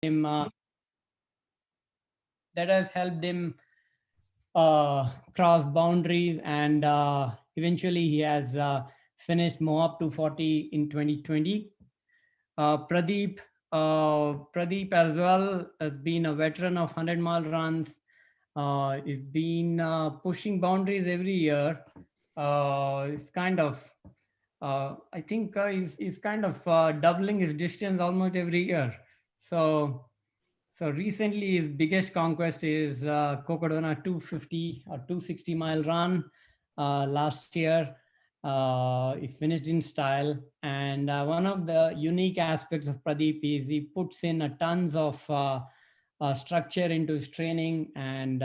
him cross boundaries, and eventually he has finished Moab 240 in 2020. Pradeep as well has been a veteran of 100-mile runs. He's been pushing boundaries every year. It's kind of I think he's kind of doubling his distance almost every year. So recently his biggest conquest is Cocodona 250 or 260-mile run last year. He finished in style, and one of the unique aspects of Pradeep is he puts in a tons of structure into his training, and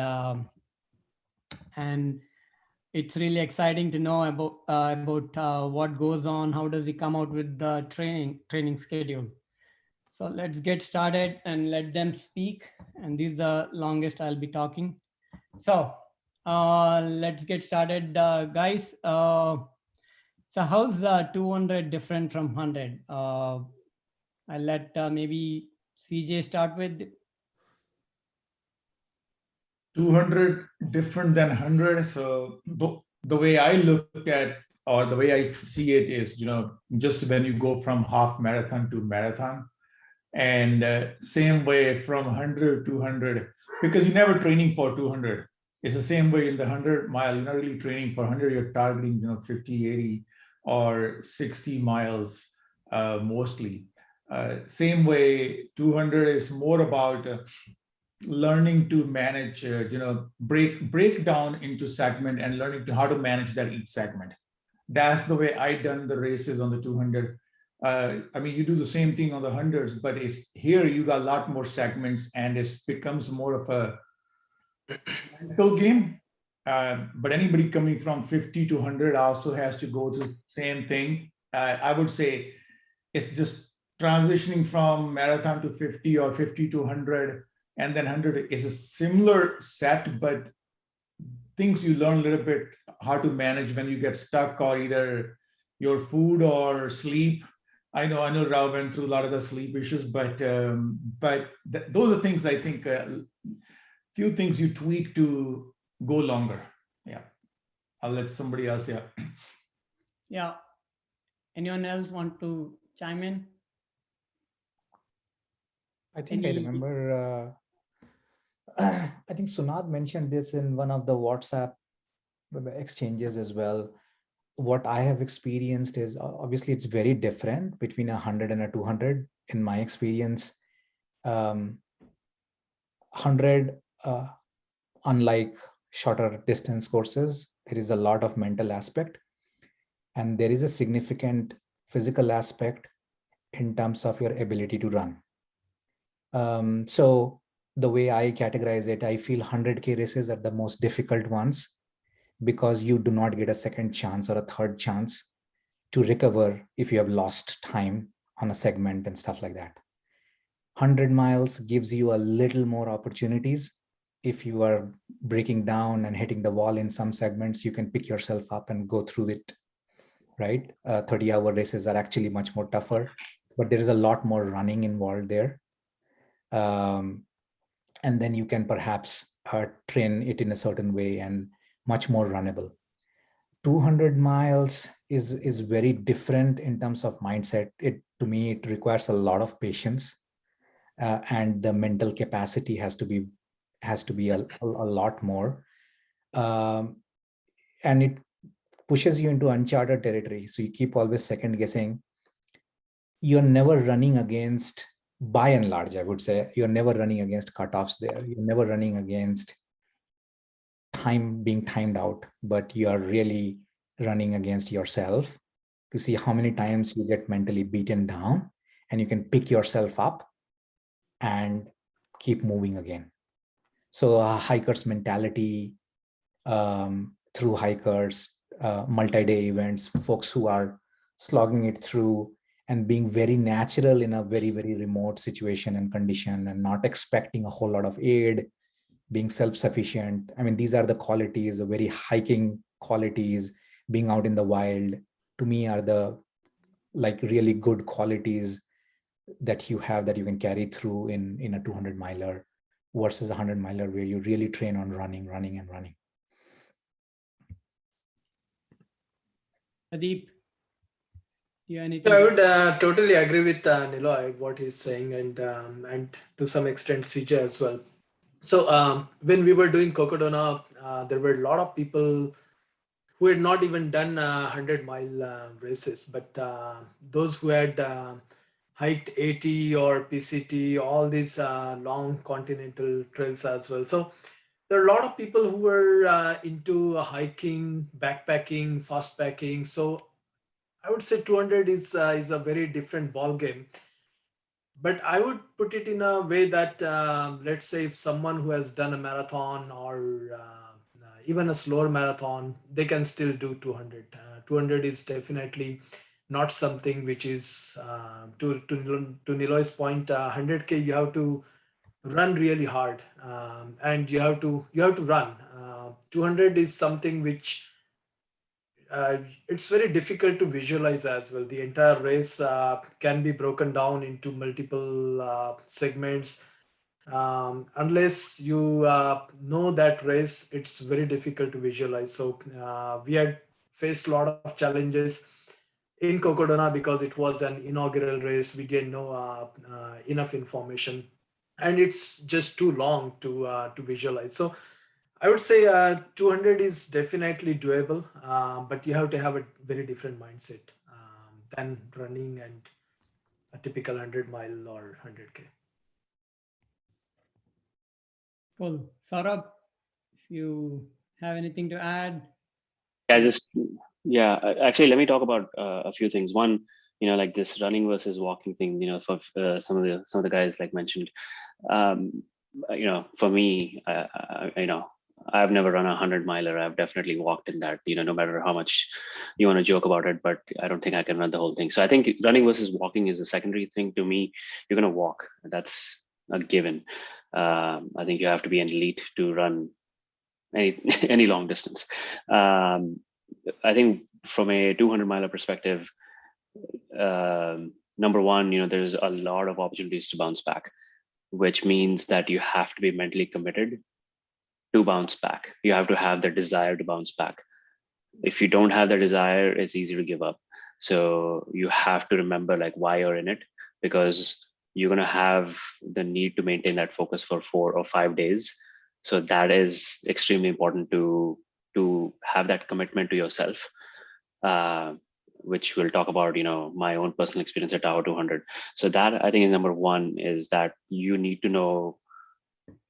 it's really exciting to know about what goes on. How does he come out with the training schedule? So let's get started and let them speak. And this is the longest I'll be talking. So let's get started, guys. So how's the 200 different from 100? I'll let maybe CJ start with. 200 different than 100. So the way I look at, or the way I see it is, just when you go from half marathon to marathon, and same way from 100 to 200, because you're never training for 200. It's the same way in the 100-mile. You're not really training for 100. You're targeting 50, 80, or 60 miles mostly. Same way, 200 is more about learning to manage, break down into segment and learning to how to manage that each segment. That's the way I done the races on the 200. I mean, you do the same thing on the hundreds, but it's here you got a lot more segments, and it becomes more of a mental game. But anybody coming from 50 to 100 also has to go through the same thing. I would say it's just transitioning from marathon to 50 or 50 to 100, and then 100 is a similar set, but things you learn a little bit how to manage when you get stuck, or either your food or sleep. I know Rao went through a lot of the sleep issues, but those are things I think, few things you tweak to go longer. Yeah, I'll let somebody else. Yeah. Yeah. Anyone else want to chime in? I think I remember. I think Sunad mentioned this in one of the WhatsApp exchanges as well. What I have experienced is obviously it's very different between 100 and a 200. In my experience, 100, unlike shorter distance courses, there is a lot of mental aspect, and there is a significant physical aspect in terms of your ability to run. So the way I categorize it, I feel 100K races are the most difficult ones, because you do not get a second chance or a third chance to recover if you have lost time on a segment and stuff like that. 100 miles gives you a little more opportunities. If you are breaking down and hitting the wall in some segments, you can pick yourself up and go through it, right? 30-hour races are actually much more tougher, but there is a lot more running involved there. And then you can perhaps train it in a certain way and much more runnable. 200 miles is very different in terms of mindset. To me, it requires a lot of patience, and the mental capacity has to be a lot more, and it pushes you into uncharted territory. So you keep always second guessing. You're never running against, by and large, I would say, you're never running against cutoffs there. You're never running against time being timed out, but you are really running against yourself to see how many times you get mentally beaten down, and you can pick yourself up and keep moving again. So a hiker's mentality, through hikers, multi-day events, folks who are slogging it through and being very natural in a very, very remote situation and condition, and not expecting a whole lot of aid, being self-sufficient. I mean, these are the qualities, the very hiking qualities, being out in the wild, to me are the really good qualities that you have that you can carry through in a 200 miler versus a 100 miler where you really train on running and running. Adeep, do you have anything? So I would totally agree with Niloy what he's saying, and to some extent CJ as well. So when we were doing Cocodona, there were a lot of people who had not even done 100-mile races, but those who had hiked 80 or PCT, all these long continental trails as well. So there are a lot of people who were into hiking, backpacking, fast packing. So I would say 200 is a very different ball game. But I would put it in a way that let's say if someone who has done a marathon or even a slower marathon, they can still do 200. 200 is definitely not something which is to Niloy's point. 100K you have to run really hard, and you have to run. 200 is something which it's very difficult to visualize as well. The entire race can be broken down into multiple segments. Unless you know that race, it's very difficult to visualize. So we had faced a lot of challenges in Cocodona because it was an inaugural race. We didn't know enough information, and it's just too long to visualize. So I would say 200 is definitely doable, but you have to have a very different mindset than running and a typical 100-mile or 100K. Cool. Saurabh, if you have anything to add. Yeah, just yeah. Actually, let me talk about a few things. One, like this running versus walking thing. For some of the guys like mentioned. Um, for me, I've never run a 100-miler. I've definitely walked in that. No matter how much you want to joke about it, but I don't think I can run the whole thing. So I think running versus walking is a secondary thing to me. You're gonna walk. That's a given. I think you have to be an elite to run any any long distance. I think from a 200-miler perspective, number one, there's a lot of opportunities to bounce back, which means that you have to be mentally committed to bounce back. You have to have the desire to bounce back. If you don't have the desire, it's easy to give up. So you have to remember like why you're in it, because you're going to have the need to maintain that focus for 4 or 5 days. So that is extremely important to have that commitment to yourself, which we'll talk about, my own personal experience at Tower 200. So that I think is number one, is that you need to know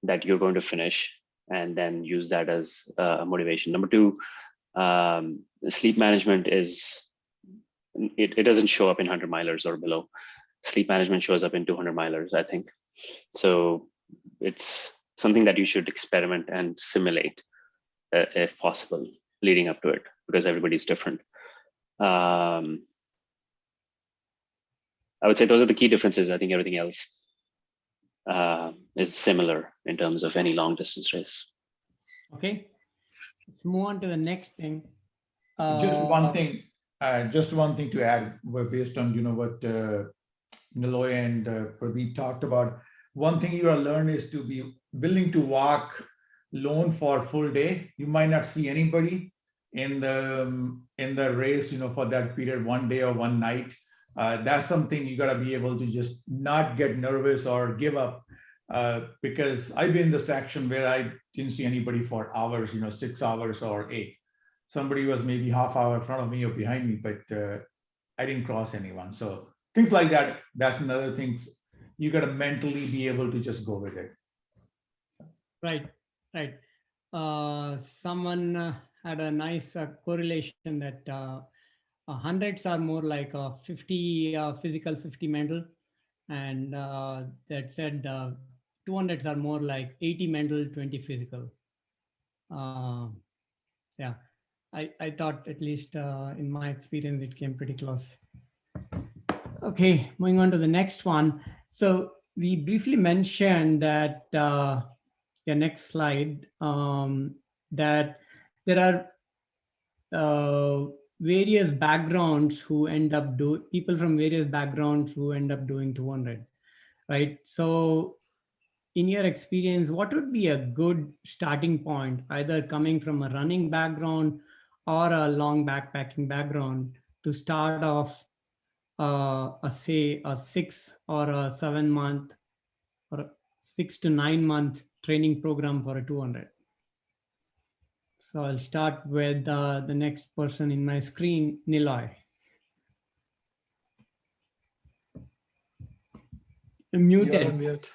that you're going to finish and then use that as motivation. Number two, sleep management is, it doesn't show up in 100 milers or below. Sleep management shows up in 200 milers, I think. So it's something that you should experiment and simulate if possible leading up to it, because everybody's different. I would say those are the key differences. I think everything else is similar in terms of any long distance race. Okay, let's move on to the next thing. Just one thing to add, based on what Niloy and Pradeep talked about. One thing you gotta learn is to be willing to walk alone for a full day. You might not see anybody in the race, for that period, one day or one night. That's something you gotta be able to just not get nervous or give up. Because I've been in the section where I didn't see anybody for hours, 6 hours or 8. Somebody was maybe half hour in front of me or behind me, but I didn't cross anyone. So things like that, that's another thing. You got to mentally be able to just go with it. Right. Someone had a nice correlation that hundreds are more like 50 physical, 50 mental, and that said 200s are more like 80 mental, 20 physical. Yeah, I thought, at least in my experience, it came pretty close. Okay, moving on to the next one. So we briefly mentioned that, next slide, that there are various backgrounds who end up people from various backgrounds who end up doing 200, right? So in your experience, what would be a good starting point, either coming from a running background or a long backpacking background, to start off say a 6 or a 7 month or a 6 to 9 month training program for a 200? So I'll start with the next person in my screen, Niloy. You're You're on muted. mute.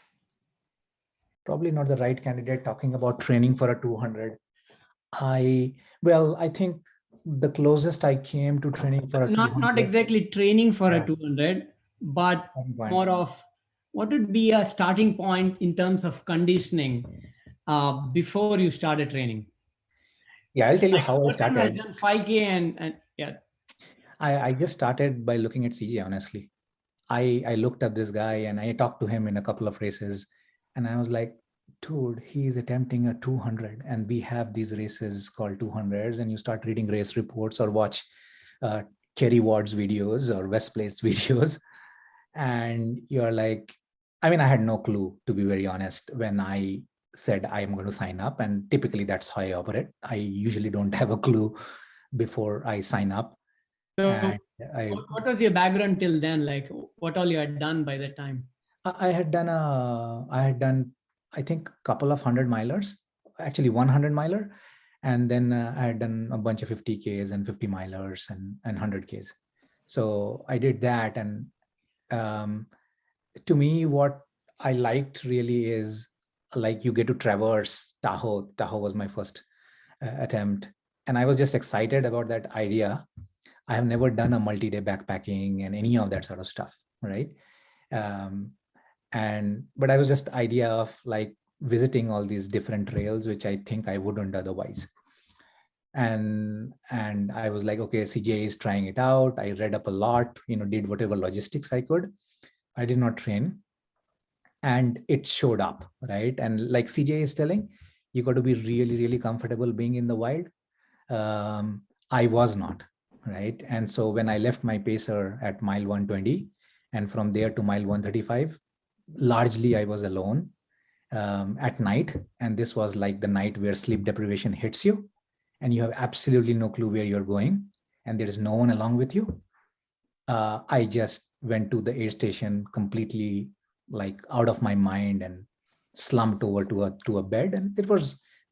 Probably not the right candidate talking about training for a 200. I think the closest I came to training for a Not 200. exactly training for Yeah. a 200, but Point. more of what would be a starting point in terms of conditioning before you started training. Yeah, I'll tell you Like how a I person has started. done 5K and yeah. I just started by looking at CJ, honestly. I looked up this guy and I talked to him in a couple of races, and I was like, dude, he's attempting a 200, and we have these races called 200s, and you start reading race reports or watch uh, Kerry Ward's videos or West Place videos, and you're like, I mean, I had no clue, to be very honest, when I said I'm going to sign up, and typically that's how I operate. I usually don't have a clue before I sign up. So And what was your background till then? Like what all you had done by that time? I had done, I think, a couple of 100 milers, actually 100 miler. And then I had done a bunch of 50Ks and 50 milers and 100Ks. So I did that. And um, to me, what I liked really is, like, you get to traverse Tahoe. Tahoe was my first attempt. And I was just excited about that idea. I have never done a multi-day backpacking and any of that sort of stuff, right? Um, but I was just the idea of like visiting all these different trails, which I think I wouldn't otherwise. And I was like, okay, CJ is trying it out. I read up a lot, did whatever logistics I could. I did not train, and it showed up, right? And like CJ is telling, you got to be really, really comfortable being in the wild. I was not, right? And so when I left my pacer at mile 120, and from there to mile 135, largely I was alone at night. And this was like the night where sleep deprivation hits you and you have absolutely no clue where you're going, and there is no one along with you. I just went to the aid station completely like out of my mind and slumped over to a bed. And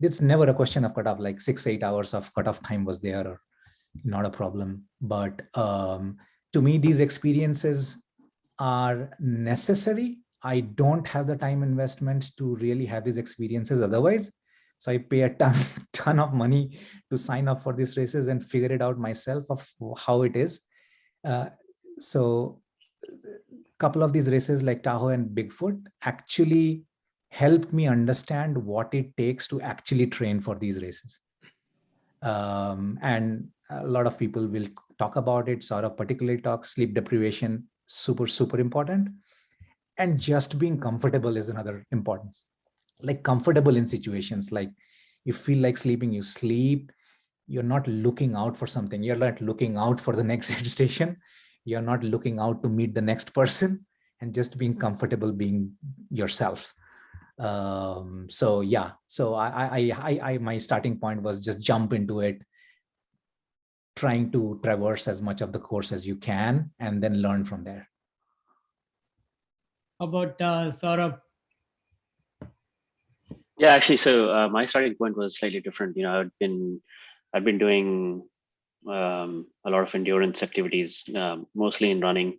it's never a question of cutoff, like 6-8 hours of cutoff time was there, or not a problem. But to me, these experiences are necessary. I don't have the time investment to really have these experiences otherwise. So I pay a ton of money to sign up for these races and figure it out myself of how it is. Uh, so a couple of these races like Tahoe and Bigfoot actually helped me understand what it takes to actually train for these races. And a lot of people will talk about it. Saurabh particularly talks sleep deprivation, super, super important. And just being comfortable is another importance. Like comfortable in situations like you feel like sleeping, you sleep. You're not looking out for something. You're not looking out for the next aid station. You're not looking out to meet the next person, and just being comfortable being yourself. So yeah, so my starting point was just jump into it, trying to traverse as much of the course as you can, and then learn from there. How about Saurabh? Yeah, actually, so my starting point was slightly different. I'd been doing a lot of endurance activities, mostly in running,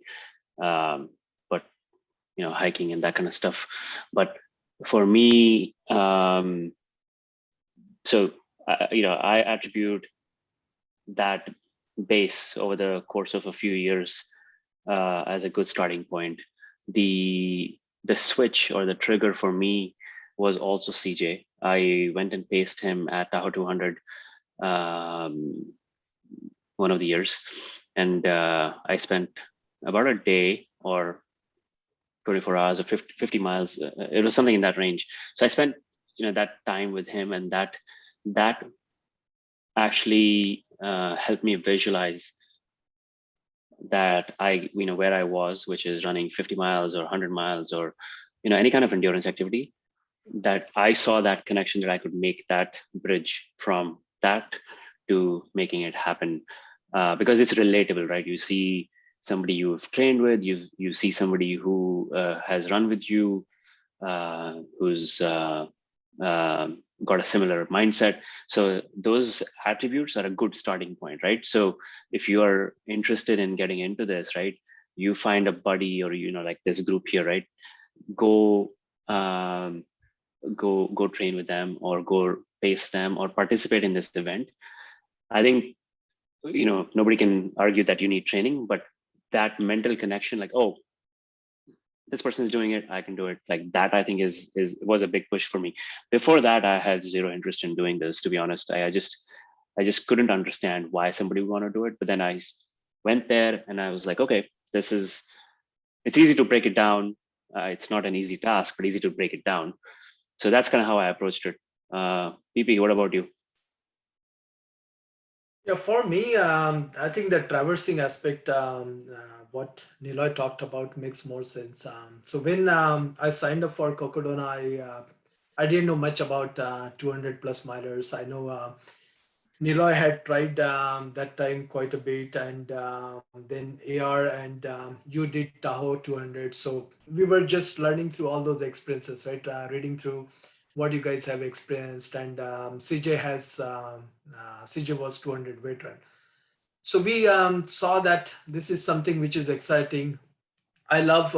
but hiking and that kind of stuff. But for me, I attribute that base over the course of a few years as a good starting point. The switch or the trigger for me was also CJ. I went and paced him at Tahoe 200 one of the years, and I spent about a day or 24 hours or 50 miles. It was something in that range. So I spent that time with him, and that actually helped me visualize that where I was, which is running 50 miles or 100 miles or any kind of endurance activity, that I saw that connection, that I could make that bridge from that to making it happen, because it's relatable, right? You see somebody you've trained with, you see somebody who has run with you, who's got a similar mindset. So those attributes are a good starting point, right? So if you are interested in getting into this, right, you find a buddy, or like this group here, right? Go go train with them, or go pace them, or participate in this event. I think nobody can argue that you need training, but that mental connection, like, oh, this person is doing it, I can do it, like that, I think was a big push for me. Before that, I had zero interest in doing this, to be honest. I just couldn't understand why somebody would want to do it. But then I went there and I was like, okay, it's easy to break it down. It's not an easy task, but easy to break it down. So that's kind of how I approached it. PP, what about you? Yeah, for me, I think the traversing aspect, what Niloy talked about, makes more sense. So when I signed up for Cocodona, I didn't know much about 200 plus milers. I know Niloy had tried that time quite a bit, and then AR, and you did Tahoe 200. So we were just learning through all those experiences, right? Reading through what you guys have experienced, and CJ was 200 veteran. So we saw that this is something which is exciting. I love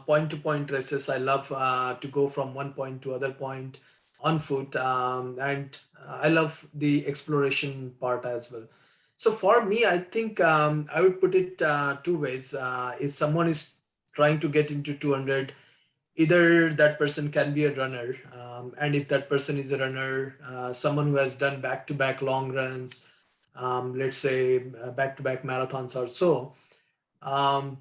point to point races. I love to go from one point to other point on foot, and I love the exploration part as well. So for me, I think I would put it two ways. If someone is trying to get into 200, either that person can be a runner, and if that person is a runner, someone who has done back to back long runs, let's say back to back marathons or so, um,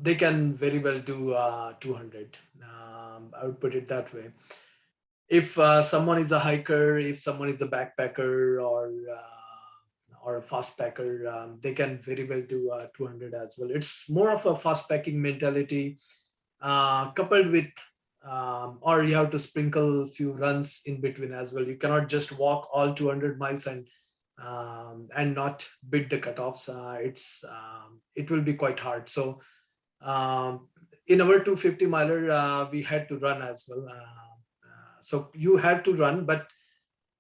they can very well do 200. I would put it that way. If someone is a hiker, if someone is a backpacker, or a fast packer, they can very well do 200 as well. It's more of a fast packing mentality, coupled with, or you have to sprinkle a few runs in between as well. You cannot just walk all 200 miles and not beat the cutoffs. It will be quite hard. So in our 250 miler, we had to run as well. So you have to run, but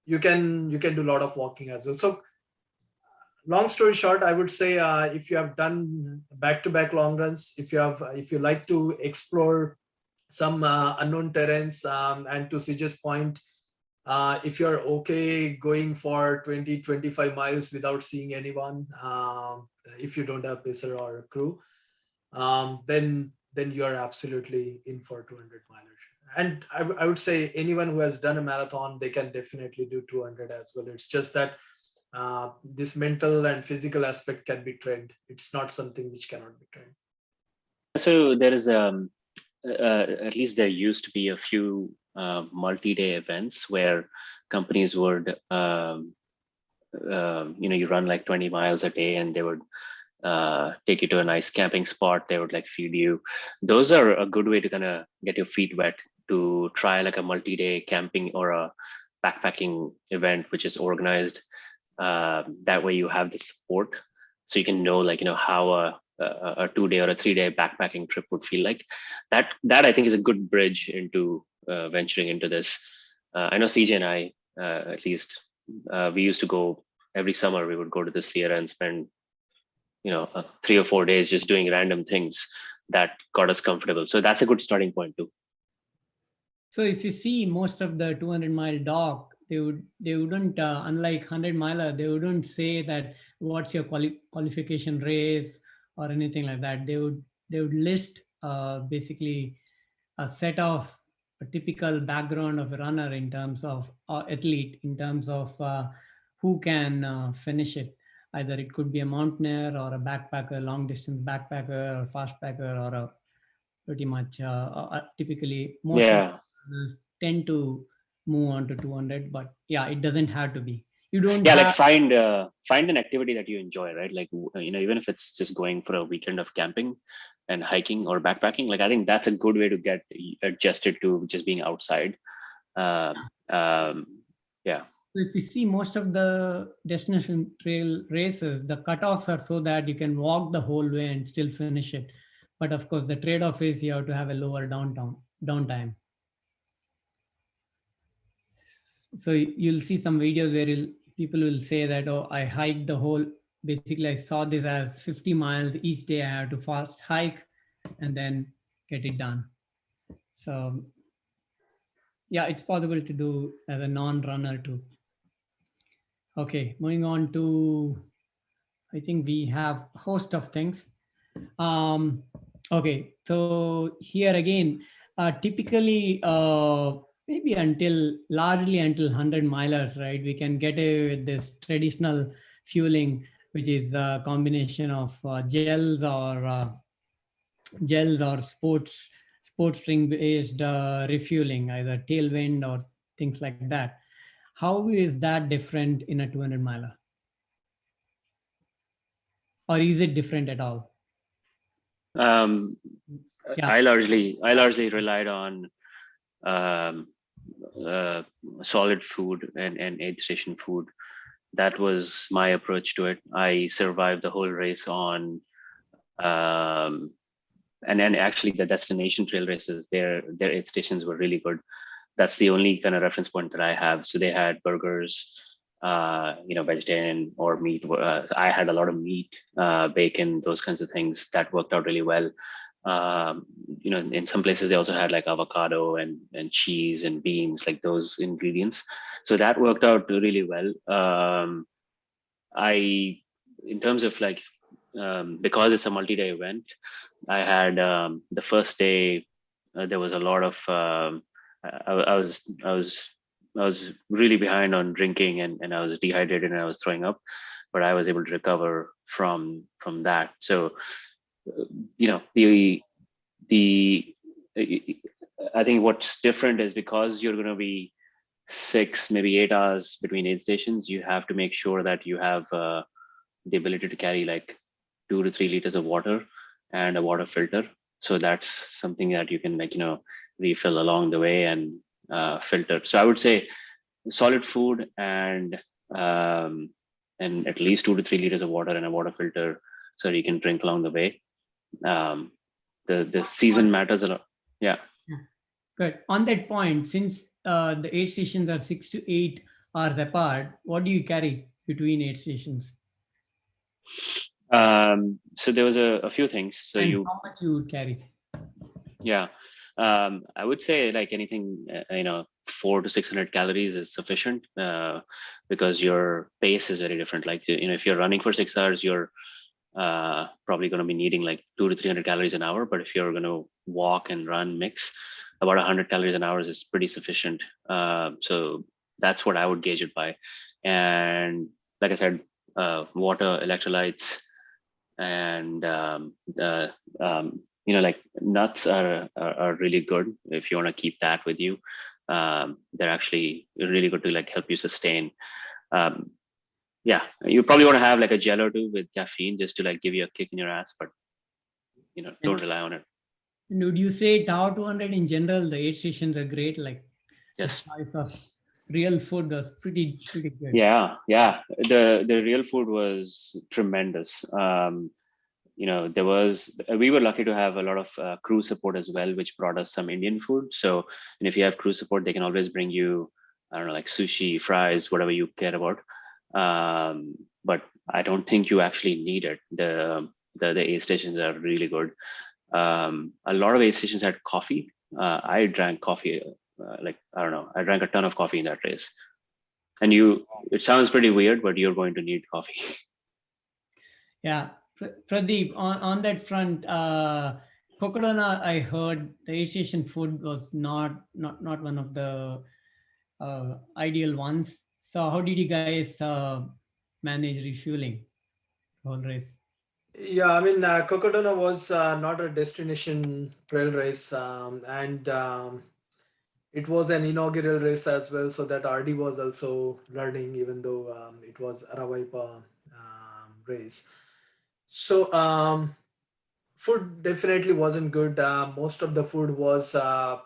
you can do a lot of walking as well. So long story short, I would say if you have done back-to-back long runs, if you like to explore some unknown terrains, and to CJ's point, if you're okay going for 20-25 miles without seeing anyone, if you don't have pacer or crew, then you are absolutely in for 200 milers. And I would say anyone who has done a marathon, they can definitely do 200 as well. It's just that this mental and physical aspect can be trained. It's not something which cannot be trained. So there is at least there used to be a few multi-day events where companies would you run like 20 miles a day, and they would take you to a nice camping spot. They would like feed you. Those are a good way to kind of get your feet wet, to try like a multi-day camping or a backpacking event which is organized. That way you have the support, so you can know, like, how a 2-day or a 3-day backpacking trip would feel like. That I think is a good bridge into venturing into this. I know CJ and I, at least, we used to go every summer. We would go to the Sierra and spend 3 or 4 days just doing random things that got us comfortable. So that's a good starting point too. So if you see most of the 200-mile dock, they wouldn't unlike 100-miler, they wouldn't say that what's your qualification race or anything like that. They would list basically a set of a typical background of a runner in terms of athlete, in terms of who can finish it. Either it could be a mountaineer or a backpacker, long distance backpacker or fast packer, or a pretty much typically most of Yeah. tend to move on to 200, but yeah, it doesn't have to be. You don't Yeah, have. like find an activity that you enjoy, right? Like even if it's just going for a weekend of camping and hiking or backpacking, like I think that's a good way to get adjusted to just being outside. Um, um, yeah. If you see most of the destination trail races, the cutoffs are so that you can walk the whole way and still finish it. But of course, the trade-off is you have to have a lower downtime. So you'll see some videos where people will say that, oh, I hiked the whole. Basically, I saw this as 50 miles each day. I have to fast hike and then get it done. So yeah, it's possible to do as a non-runner too. Okay, moving on to, I think we have a host of things. Um, okay, so here again, typically, maybe largely until 100 milers, right? We can get away with this traditional fueling, which is a combination of gels or sports string based refueling, either tailwind or things like that. How is that different in a 200 miler, or is it different at all? Um, Yeah. I largely relied on um, uh, solid food and aid station food. That was my approach to it. I survived the whole race on, um, and then actually the destination trail races, their aid stations were really good. That's the only kind of reference point that I have. So they had burgers, vegetarian or meat. I had a lot of meat, bacon, those kinds of things that worked out really well. In some places they also had like avocado and cheese and beans, like those ingredients. So that worked out really well. I, in terms of like, because it's a multi-day event, I had the first day there was a lot of I was really behind on drinking and I was dehydrated and I was throwing up, but I was able to recover from that. So the I think what's different is because you're going to be 6 maybe 8 hours between aid stations, you have to make sure that you have the ability to carry like 2 to 3 liters of water and a water filter. So that's something that you can refill along the way and filter. So I would say solid food um, and at least 2 to 3 liters of water and a water filter so you can drink along the way. Um, the season matters a lot. Yeah. Yeah. Good. On that point, since the aid stations are 6 to 8 hours apart, what do you carry between aid stations? So there was a few things. So And how much you would carry? Yeah, I would say like anything, 400 to 600 calories is sufficient because your pace is very different. Like, if you're running for 6 hours, you're probably going to be needing like 200 to 300 calories an hour. But if you're going to walk and run mix, about 100 calories an hour is pretty sufficient. So that's what I would gauge it by. And like I said, water, electrolytes, and like nuts are really good if you want to keep that with you. They're actually really good to like help you sustain. Um, yeah, you probably want to have like a gel or two with caffeine just to like give you a kick in your ass, but don't rely on it. And would you say Tower 200 in general, the aid stations are great? Like Yes. the choice of real food was pretty good. Yeah. The real food was tremendous. We were lucky to have a lot of crew support as well, which brought us some Indian food. So, and if you have crew support, they can always bring you, I don't know, like sushi, fries, whatever you care about. But I don't think you actually need it. The aid stations are really good. A lot of aid stations had coffee. I drank coffee, I don't know, I drank a ton of coffee in that race. And it sounds pretty weird, but you're going to need coffee. Yeah. Pradeep, on that front, Cocodona, I heard the aid station food was not one of the ideal ones. So how did you guys manage refueling the whole race? Yeah, I mean, Cocodona was not a destination trail race, and it was an inaugural race as well, so that RD was also learning, even though it was Aravaipa race. So food definitely wasn't good. Most of the food was, I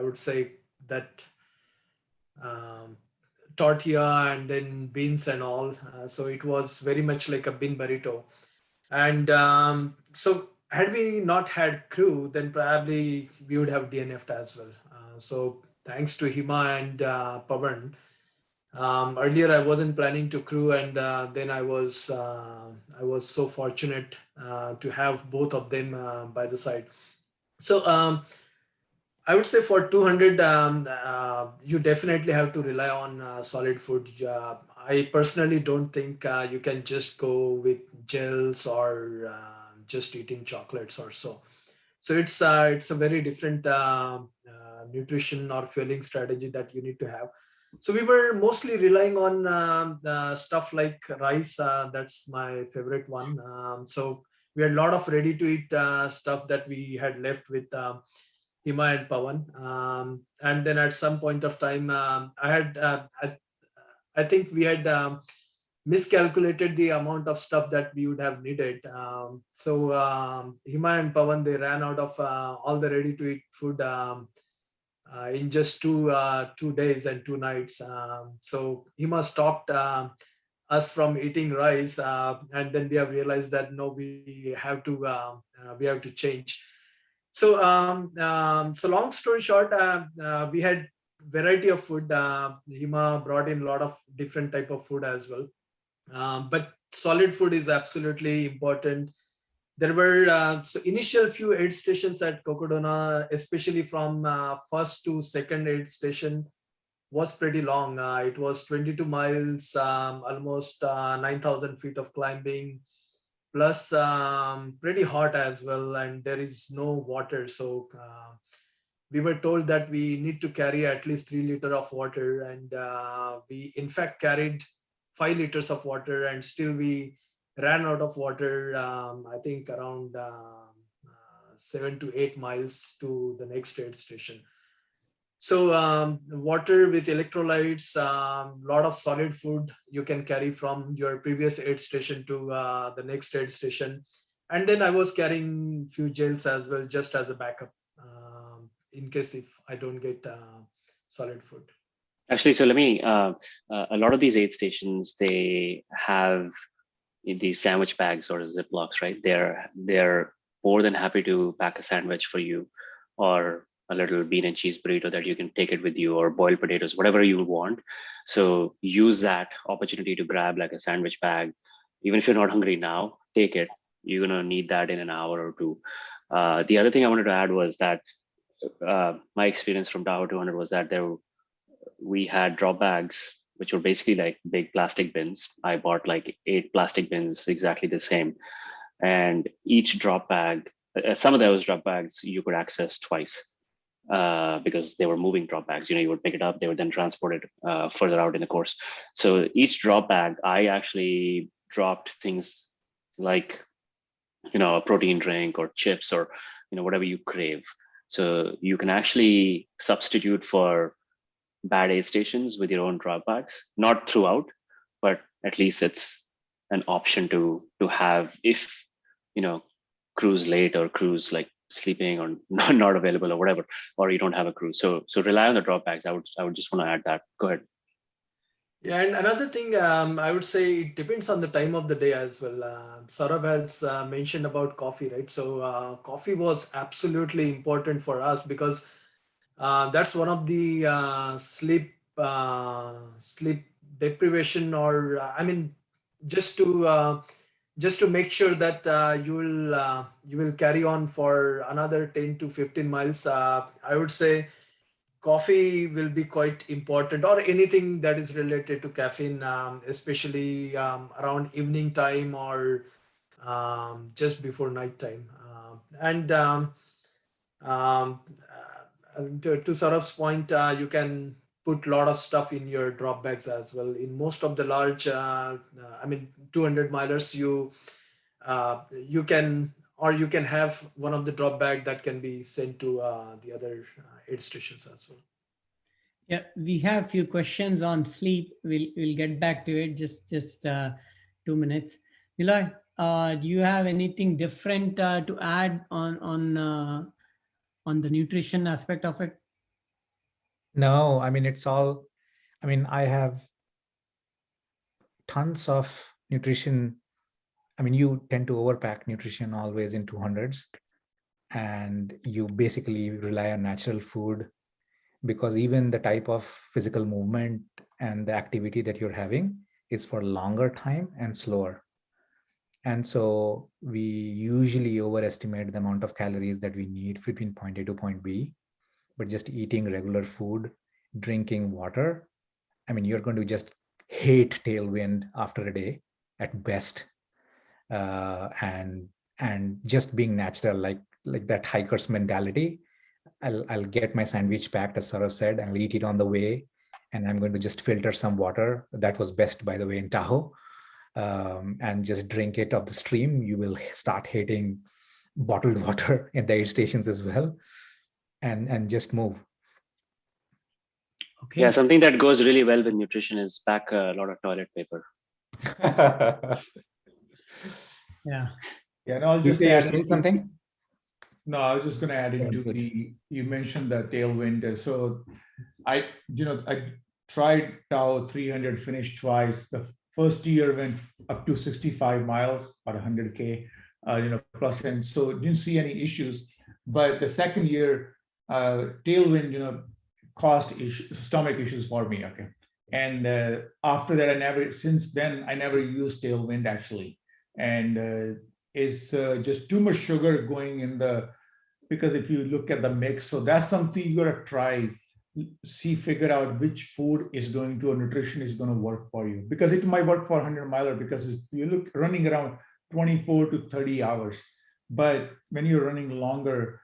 would say that um, tortilla and then beans and all. So it was very much like a bean burrito. And so had we not had crew, then probably we would have DNF'd as well. So thanks to Hima and Pavan. Earlier, I wasn't planning to crew, and then I was so fortunate to have both of them by the side. So I would say for 200, you definitely have to rely on solid food. I personally don't think you can just go with gels or just eating chocolates or so. So it's a very different nutrition or fueling strategy that you need to have. So we were mostly relying on stuff like rice. That's my favorite one. So we had a lot of ready to eat stuff that we had left with Hima and Pawan. And then at some point of time, I think we had miscalculated the amount of stuff that we would have needed. So Hima and Pawan, they ran out of all the ready to eat food in just 2 days and 2 nights. So Hima stopped us from eating rice, and then we have realized that no, we have to change. So so long story short, we had variety of food. Hima brought in a lot of different type of food as well. But solid food is absolutely important. There were so initial few aid stations at Cocodona, especially from first to second aid station, was pretty long. It was 22 miles, almost 9,000 feet of climbing, plus pretty hot as well, and there is no water. So we were told that we need to carry at least 3 liters of water, and we in fact carried 5 liters of water, and still we ran out of water. I think around 7 to 8 miles to the next aid station. So water with electrolytes, lot of solid food you can carry from your previous aid station to the next aid station. And then I was carrying few gels as well, just as a backup, in case if I don't get solid food. Actually, so let me, a lot of these aid stations, they have these sandwich bags or Ziplocs, right? They're more than happy to pack a sandwich for you, or a little bean and cheese burrito that you can take it with you, or boiled potatoes, whatever you want. So use that opportunity to grab like a sandwich bag. Even if you're not hungry now, take it. You're gonna need that in an hour or two. The other thing I wanted to add was that my experience from Tahoe 200 was that we had drop bags, which were basically like big plastic bins. I bought like 8 plastic bins, exactly the same. And each drop bag, some of those drop bags you could access twice because they were moving drop bags. You would pick it up, they would then transport it further out in the course. So each drop bag, I actually dropped things like, a protein drink or chips or, whatever you crave. So you can actually substitute for bad aid stations with your own drop bags, not throughout, but at least it's an option to have if crew's late or crew's like sleeping or not available or whatever, or you don't have a crew. So rely on the drop bags. I would just want to add that. Go ahead. Yeah, and another thing, I would say it depends on the time of the day as well. Saurabh has mentioned about coffee, right? So coffee was absolutely important for us because that's one of the sleep deprivation, or I mean, just to make sure that you will carry on for another 10 to 15 miles. I would say coffee will be quite important, or anything that is related to caffeine, especially around evening time or just before night time. And um, to Saurabh's point, you can put a lot of stuff in your drop bags as well. In most of the large, 200 milers, you can or you can have one of the drop bag that can be sent to the other aid stations as well. Yeah, we have few questions on sleep. We'll get back to it. Just 2 minutes. Niloy, do you have anything different to add on the nutrition aspect of it? No, I mean, it's all, I mean, I have tons of nutrition. I mean, you tend to overpack nutrition always in 200s, and you basically rely on natural food, because even the type of physical movement and the activity that you're having is for longer time and slower. And so we usually overestimate the amount of calories that we need between point A to point B, but just eating regular food, drinking water, I mean, you're going to just hate tailwind after a day at best. And just being natural, like that hiker's mentality. I'll get my sandwich packed, as Saurav said, I'll eat it on the way, and I'm going to just filter some water. That was best, by the way, in Tahoe. And just drink it off the stream. You will start hating bottled water at the aid stations as well, and just move. Okay. Yeah, something that goes really well with nutrition is pack a lot of toilet paper. Yeah. Yeah, and I'll You just say you're add saying something? No, I was just going to add into Good. you mentioned the tailwind. So I tried Tao 300, finished twice. The first year went up to 65 miles, about 100K, plus. And so didn't see any issues. But the second year, tailwind, caused stomach issues for me. Okay. And after that, since then, I never used tailwind actually. And it's just too much sugar going in because if you look at the mix, so that's something you gotta try, figure out which food is going to, or nutrition is going to work for you, because it might work for 100 miler because you look running around 24 to 30 hours. But when you're running longer,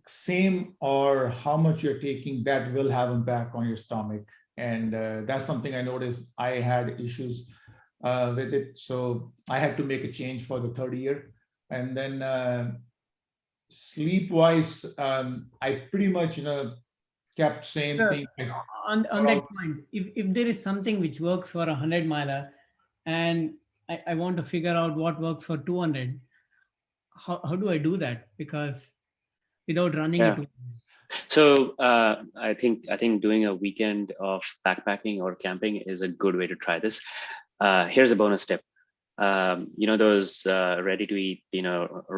same or how much you're taking, that will have impact on your stomach. And that's something I noticed. I had issues with it. So I had to make a change for the third year. And then sleep wise, I pretty much, kept same Sure. thing. On that point, if there is something which works for 100 miler, and I want to figure out what works for 200, how do I do that? Because without running Yeah. it. So I think doing a weekend of backpacking or camping is a good way to try this. Here's a bonus tip. Those ready to eat,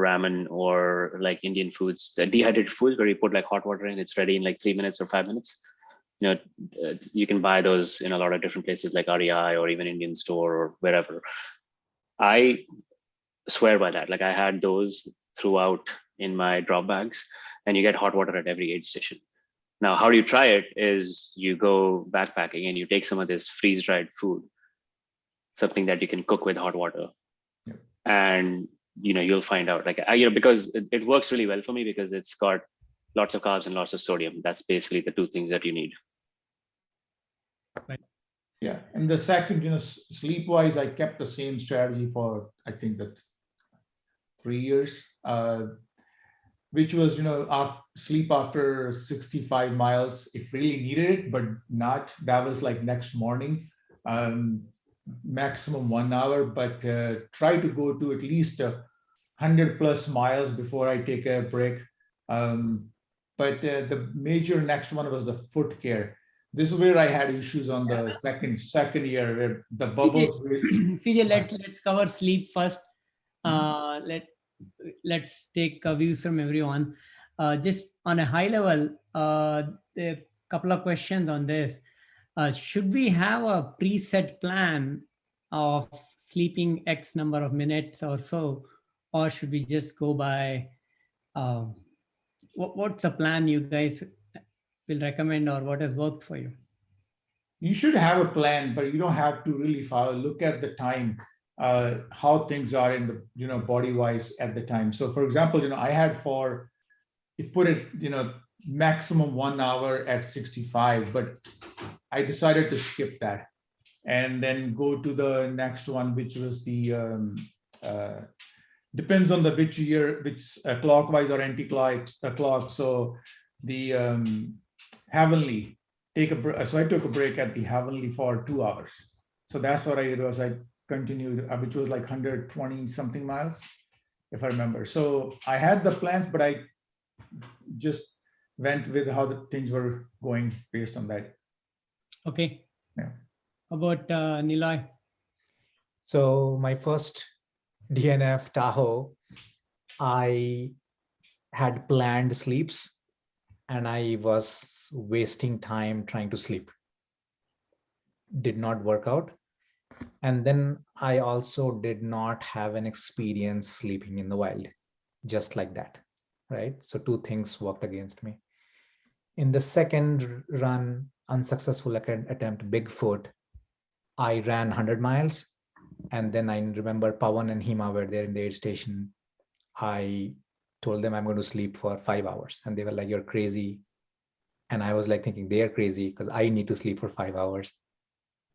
ramen or like Indian foods, the dehydrated foods where you put like hot water in, it's ready in like 3 minutes or 5 minutes. You can buy those in a lot of different places like REI or even Indian store or wherever. I swear by that. Like I had those throughout in my drop bags, and you get hot water at every aid station. Now, how do you try it is you go backpacking and you take some of this freeze-dried food, something that you can cook with hot water. Yep. And you'll find out, like because it works really well for me because it's got lots of carbs and lots of sodium. That's basically the two things that you need. Right. Yeah, and the second, sleep wise, I kept the same strategy for I think that's 3 years, which was sleep after 65 miles if really needed it, but not. That was like next morning, maximum 1 hour, but try to go to at least 100+ miles before I take a break. But the major next one was the foot care. This is where I had issues on the second year, where the bubbles. CJ, let's cover sleep first. Let's take views from everyone. Just on a high level, a couple of questions on this. Should we have a preset plan of sleeping X number of minutes or so, or should we just go by what's the plan you guys will recommend, or what has worked for you? You should have a plan, but you don't have to really follow. Look at the time, how things are in the body wise at the time. So, for example, I had put it maximum 1 hour at 65, but I decided to skip that and then go to the next one, which was the depends on the which year, which clockwise or anti-clock. So the Heavenly, so I took a break at the Heavenly for 2 hours. So that's what it was. I continued, which was like 120 something miles, if I remember. So I had the plans, but I just went with how the things were going based on that. Okay. Yeah. How about Nilay? So my first DNF Tahoe, I had planned sleeps and I was wasting time trying to sleep. Did not work out. And then I also did not have an experience sleeping in the wild, just like that, right? So two things worked against me. In the second run, unsuccessful attempt, Bigfoot, I ran 100 miles. And then I remember Pawan and Hima were there in the aid station. I told them I'm going to sleep for 5 hours. And they were like, you're crazy. And I was like thinking they are crazy because I need to sleep for 5 hours.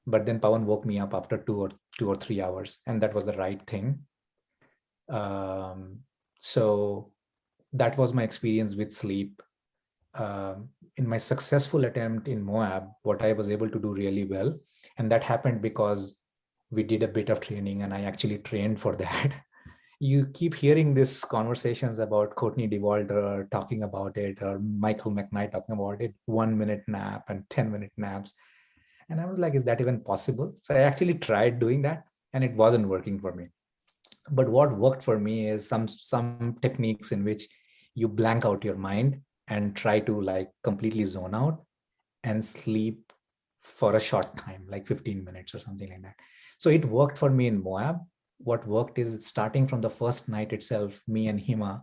But then Pawan woke me up after 2 or 3 hours. And that was the right thing. So that was my experience with sleep. In my successful attempt in Moab, what I was able to do really well, and that happened because we did a bit of training and I actually trained for that. You keep hearing these conversations about Courtney DeWalder talking about it, or Michael McKnight talking about it, 1 minute nap and 10-minute naps. And I was like, is that even possible? So I actually tried doing that and it wasn't working for me. But what worked for me is some techniques in which you blank out your mind and try to like completely zone out and sleep for a short time, like 15 minutes or something like that. So it worked for me in Moab. What worked is starting from the first night itself, me and Hima,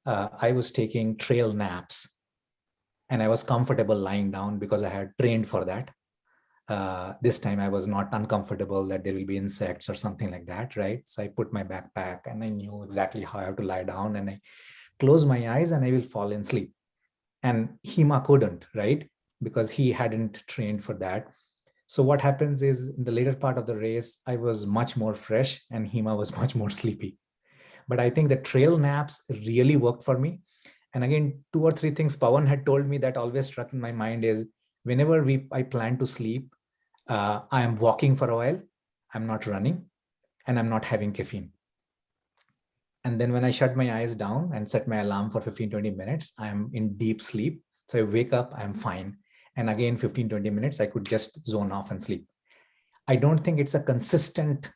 I was taking trail naps and I was comfortable lying down because I had trained for that. This time I was not uncomfortable that there will be insects or something like that, right? So I put my backpack and I knew exactly how I have to lie down and I close my eyes and I will fall in sleep. And Hima couldn't, right? Because he hadn't trained for that. So what happens is in the later part of the race, I was much more fresh and Hima was much more sleepy. But I think the trail naps really worked for me. And again, 2 or 3 things Pawan had told me that always struck in my mind is whenever I plan to sleep, I am walking for a while, I'm not running, and I'm not having caffeine. And then when I shut my eyes down and set my alarm for 15-20 minutes, I'm in deep sleep. So I wake up, I'm fine. And again, 15-20 minutes, I could just zone off and sleep. I don't think it's a consistent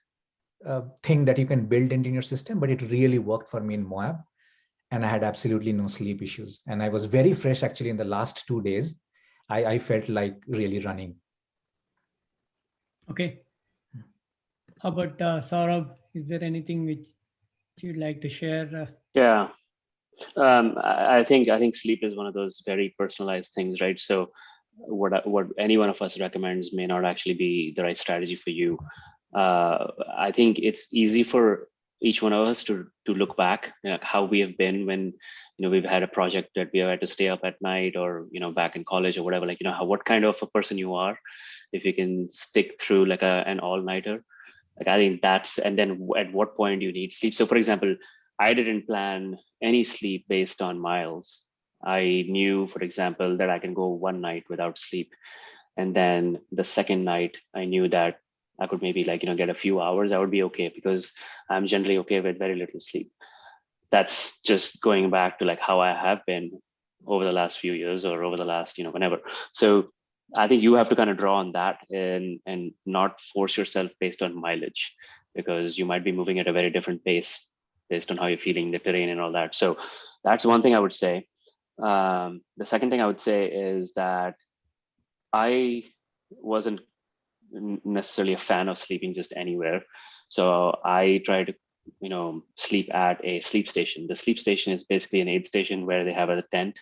thing that you can build into your system, but it really worked for me in Moab. And I had absolutely no sleep issues. And I was very fresh actually in the last 2 days. I felt like really running. Okay. How about Saurabh? Is there anything which you'd like to share? Yeah. I think sleep is one of those very personalized things, right? So what any one of us recommends may not actually be the right strategy for you. I think it's easy for each one of us to look back, how we have been when we've had a project that we have had to stay up at night, or back in college or whatever, like what kind of a person you are if you can stick through like an all-nighter. Like I think that's, and then at what point you need sleep. So for example, I didn't plan any sleep based on miles. I knew, for example, that I can go one night without sleep, and then the second night I knew that I could maybe get a few hours. I would be okay because I'm generally okay with very little sleep. That's just going back to like how I have been over the last few years, or over the last whenever. So I think you have to kind of draw on that and not force yourself based on mileage, because you might be moving at a very different pace based on how you're feeling, the terrain and all that. So that's one thing I would say. The second thing I would say is that I wasn't necessarily a fan of sleeping just anywhere. So I try to, sleep at a sleep station. The sleep station is basically an aid station where they have a tent.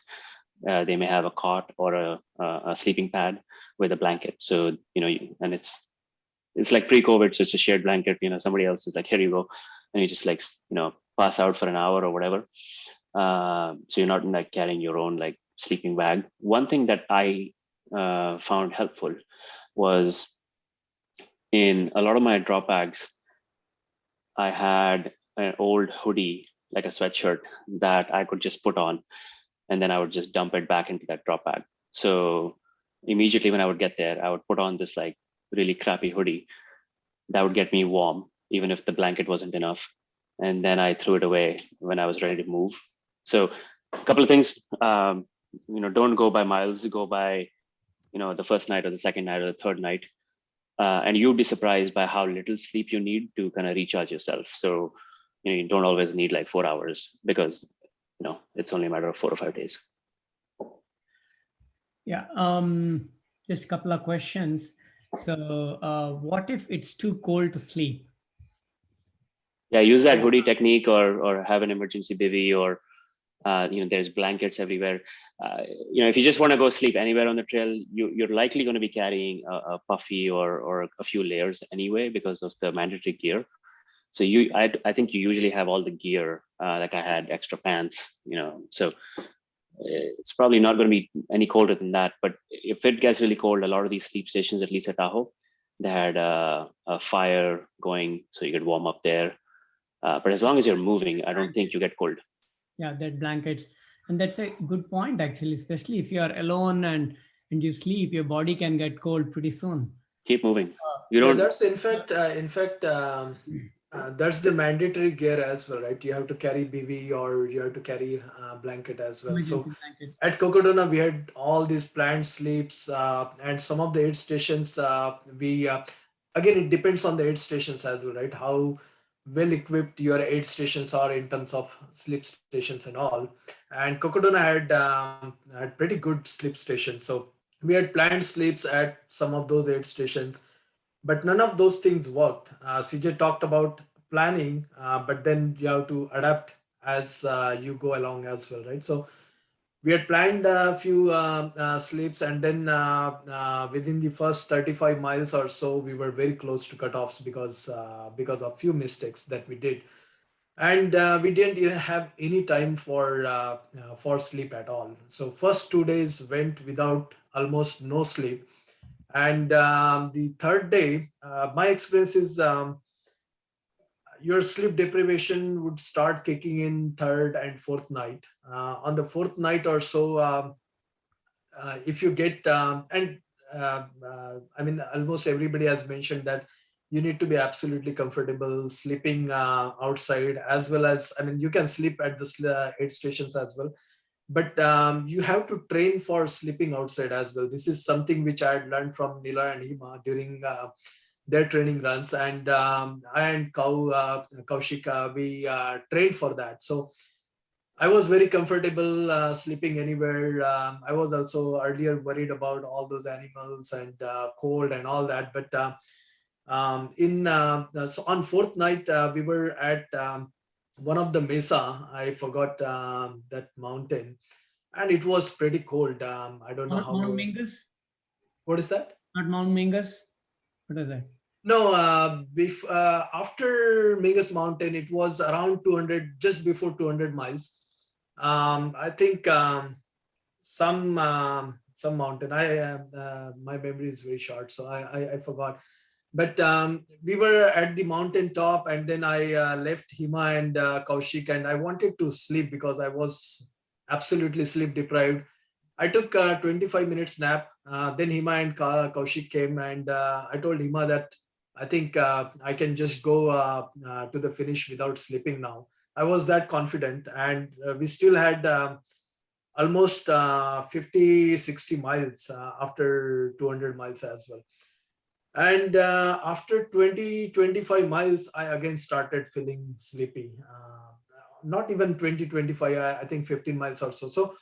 They may have a cot or a sleeping pad with a blanket. So, and it's like pre-COVID, so it's a shared blanket. Somebody else is like, here you go, and you just like, pass out for an hour or whatever. So you're not like carrying your own like sleeping bag. One thing that I found helpful was in a lot of my drop bags, I had an old hoodie, like a sweatshirt that I could just put on, and then I would just dump it back into that drop bag. So immediately when I would get there, I would put on this like really crappy hoodie that would get me warm, even if the blanket wasn't enough. And then I threw it away when I was ready to move. So a couple of things, don't go by miles, go by, the first night or the second night or the third night. And you'd be surprised by how little sleep you need to kind of recharge yourself. So, you don't always need like 4 hours because, it's only a matter of 4 or 5 days. Yeah. Just a couple of questions. So, what if it's too cold to sleep? Yeah, use that hoodie technique, or have an emergency bivy, or there's blankets everywhere. If you just want to go sleep anywhere on the trail, you're likely going to be carrying a puffy or a few layers anyway because of the mandatory gear. So I think you usually have all the gear. Like I had extra pants, so it's probably not going to be any colder than that. But if it gets really cold, a lot of these sleep stations, at least at Tahoe, they had a fire going so you could warm up there. But as long as you're moving, I don't think you get cold. Yeah, that blankets. And that's a good point, actually, especially if you are alone and you sleep, your body can get cold pretty soon. Keep moving. You Yeah, don't. that's that's the mandatory gear as well, right? You have to carry BV or you have to carry blanket as well. So Emergency blanket. at Cocodona, we had all these planned sleeps, and some of the aid stations. We Again, it depends on the aid stations as well, right? How well equipped your aid stations are in terms of sleep stations and all. And Cocodona had pretty good sleep stations, so we had planned sleeps at some of those aid stations, but none of those things worked. CJ talked about planning, but then you have to adapt as you go along as well, right? So we had planned a few sleeps, and then within the first 35 miles or so, we were very close to cutoffs because of few mistakes that we did, and we didn't even have any time for sleep at all. So first 2 days went without almost no sleep, and the third day, my experience is your sleep deprivation would start kicking in third and fourth night. On the fourth night or so, if you get and I mean, almost everybody has mentioned that you need to be absolutely comfortable sleeping outside, as well as, I mean, you can sleep at the aid stations as well, but you have to train for sleeping outside as well. This is something which I had learned from Nila and Hima during their training runs, and I and Kaushik, we trained for that. So I was very comfortable sleeping anywhere. I was also earlier worried about all those animals and cold and all that. But so on fourth night, we were at one of the mesa. I forgot that mountain, and it was pretty cold. I don't know Mount how. Mingus? What is that? Not Mount Mingus? What is that? No, after Mingus Mountain, it was around 200, just before 200 miles. I think some mountain. My memory is very short, so I forgot. But we were at the mountain top, and then I left Hima and Kaushik, and I wanted to sleep because I was absolutely sleep deprived. I took a 25 minutes nap. Then Hima and Kaushik came, and I told Hima that I think I can just go to the finish without sleeping now. I was that confident, and we still had almost 50, 60 miles after 200 miles as well. And after 20, 25 miles, I again started feeling sleepy. Not even 20, 25, I think 15 miles or so.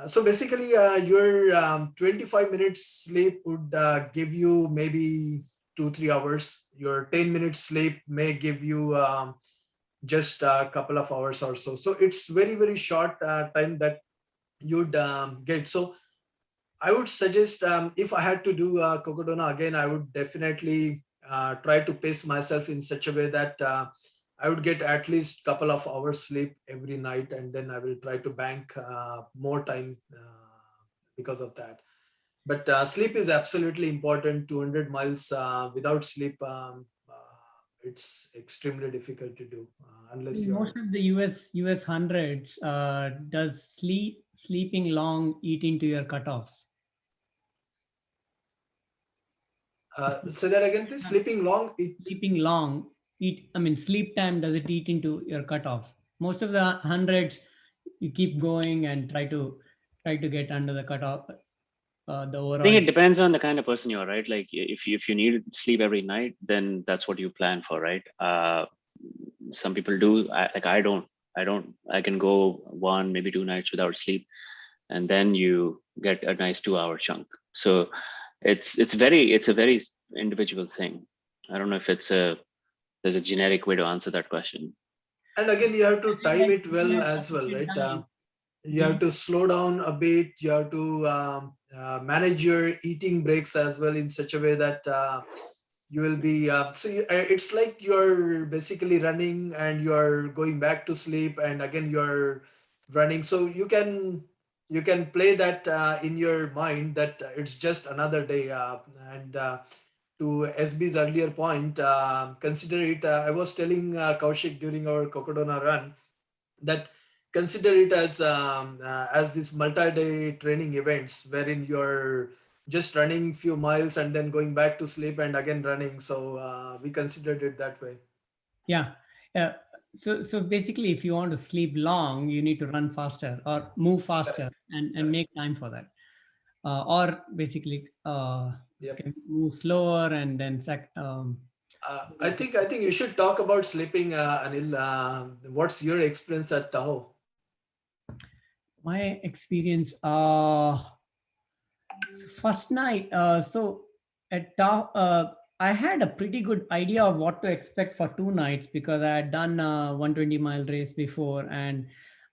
So basically, your 25 minutes sleep would give you maybe 2, 3 hours. Your 10 minutes sleep may give you just a couple of hours or so. So it's very, very short time that you'd get. So I would suggest, if I had to do Cocodona again, I would definitely try to pace myself in such a way that I would get at least a couple of hours sleep every night, and then I will try to bank more time because of that. But sleep is absolutely important. 200 miles without sleep, it's extremely difficult to do unless you Most are. of the US hundreds does sleeping long eat into your cutoffs. Say that again, please. Sleeping long, it. Sleeping long sleep time, does it eat into your cutoff? Most of the hundreds, you keep going and try to get under the cutoff, the I think overall. it depends on the kind of person you are, right? Like if you need sleep every night, then that's what you plan for, right? Some people do. Like I can go 1 maybe 2 nights without sleep, and then you get a nice 2 hour chunk. So it's a very individual thing. I don't know if there's a generic way to answer that question. And again, you have to time Like it well as well, sufficient right? time. You Do have you, to slow down a bit. You have to manage your eating breaks as well in such a way that you will be it's like you're basically running and you're going back to sleep, and again you're running, so you can play that in your mind that it's just another day, and to SB's earlier point, consider it, I was telling Kaushik during our Cocodona run that consider it as this multi-day training events wherein you're just running few miles and then going back to sleep and again running, so we considered it that way. yeah, yeah. So basically, if you want to sleep long, you need to run faster or move faster Correct. and Correct. make time for that. Or basically, Yep. can move slower and then I think you should talk about sleeping, Anil. What's your experience at Tahoe? my experience. First night, I had a pretty good idea of what to expect for 2 nights because I had done a 120-mile race before, and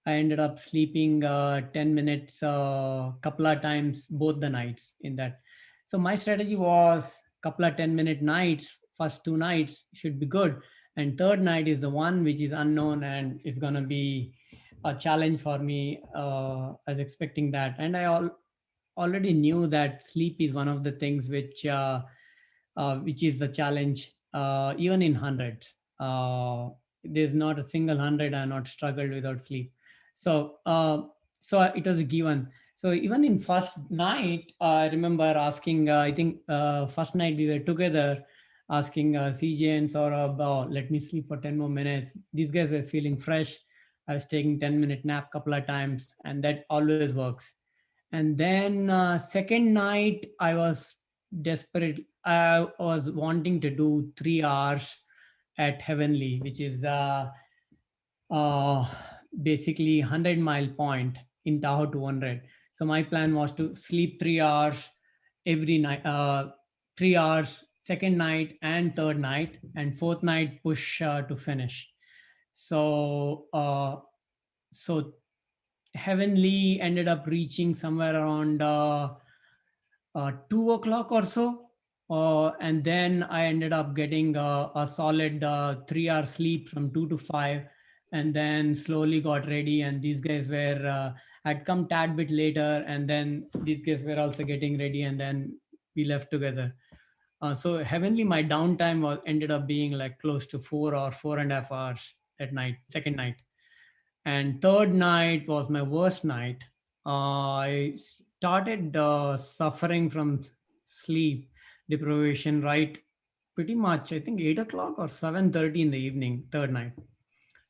I ended up sleeping 10 minutes couple of times both the nights in that. So my strategy was couple of 10-minute nights. First 2 nights should be good, and third night is the one which is unknown and is gonna be a challenge for me. I was expecting that, and already knew that sleep is one of the things which is the challenge, even in hundreds. There's not a single hundred I not struggled without sleep. So it was a given. So even in first night, I remember asking. I think first night we were together, asking CJ and Saurabh, let me sleep for 10 more minutes. These guys were feeling fresh. I was taking 10-minute nap couple of times, and that always works. And then second night I was desperate. I was wanting to do 3 hours at Heavenly, which is uh, basically 100-mile point in Tahoe 200. So my plan was to sleep 3 hours every night, 3 hours second night and third night, and fourth night push to finish. So so Heavenly ended up reaching somewhere around 2 o'clock or so. And then I ended up getting a solid 3 hour sleep from 2 to 5, and then slowly got ready. And these guys were, had come tad bit later, and then these guys were also getting ready, and then we left together. So Heavenly, my downtime was ended up being like close to 4 or 4.5 hours that night, second night. And third night was my worst night. I started suffering from sleep deprivation right pretty much, I think, 8 o'clock or 7:30 in the evening, third night.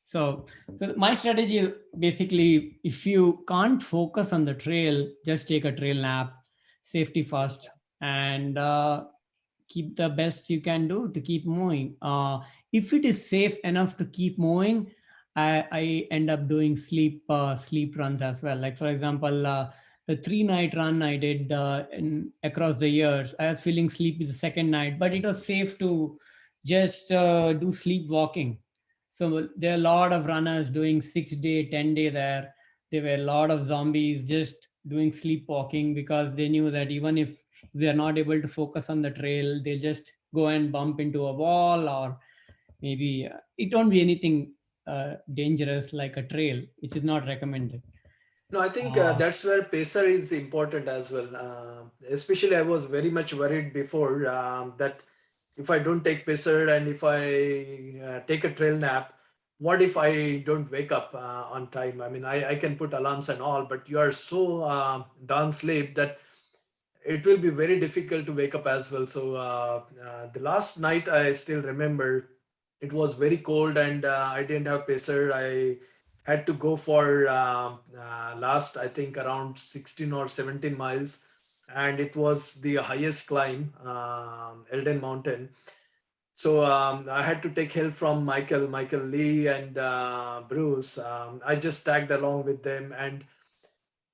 So my strategy is basically, if you can't focus on the trail, just take a trail nap, safety first, and keep the best you can do to keep moving. If it is safe enough to keep moving, I end up doing sleep runs as well. Like for example, the 3 night run I did across the years, I was feeling sleepy the second night, but it was safe to just do sleep walking. So there are a lot of runners doing 6 day, 10 day there. There were a lot of zombies just doing sleepwalking because they knew that even if they are not able to focus on the trail, they'll just go and bump into a wall, or maybe it won't be anything dangerous like a trail, which is not recommended. No, I think Uh, that's where pacer is important as well. Especially, I was very much worried before that if I don't take pacer and if I take a trail nap, what if I don't wake up on time? I mean, I can put alarms and all, but you are so down sleep that it will be very difficult to wake up as well. So the last night I still remember it was very cold and I didn't have pacer. I had to go for last, I think around 16 or 17 miles. And it was the highest climb, Elden Mountain. So I had to take help from Michael Lee and Bruce. I just tagged along with them, and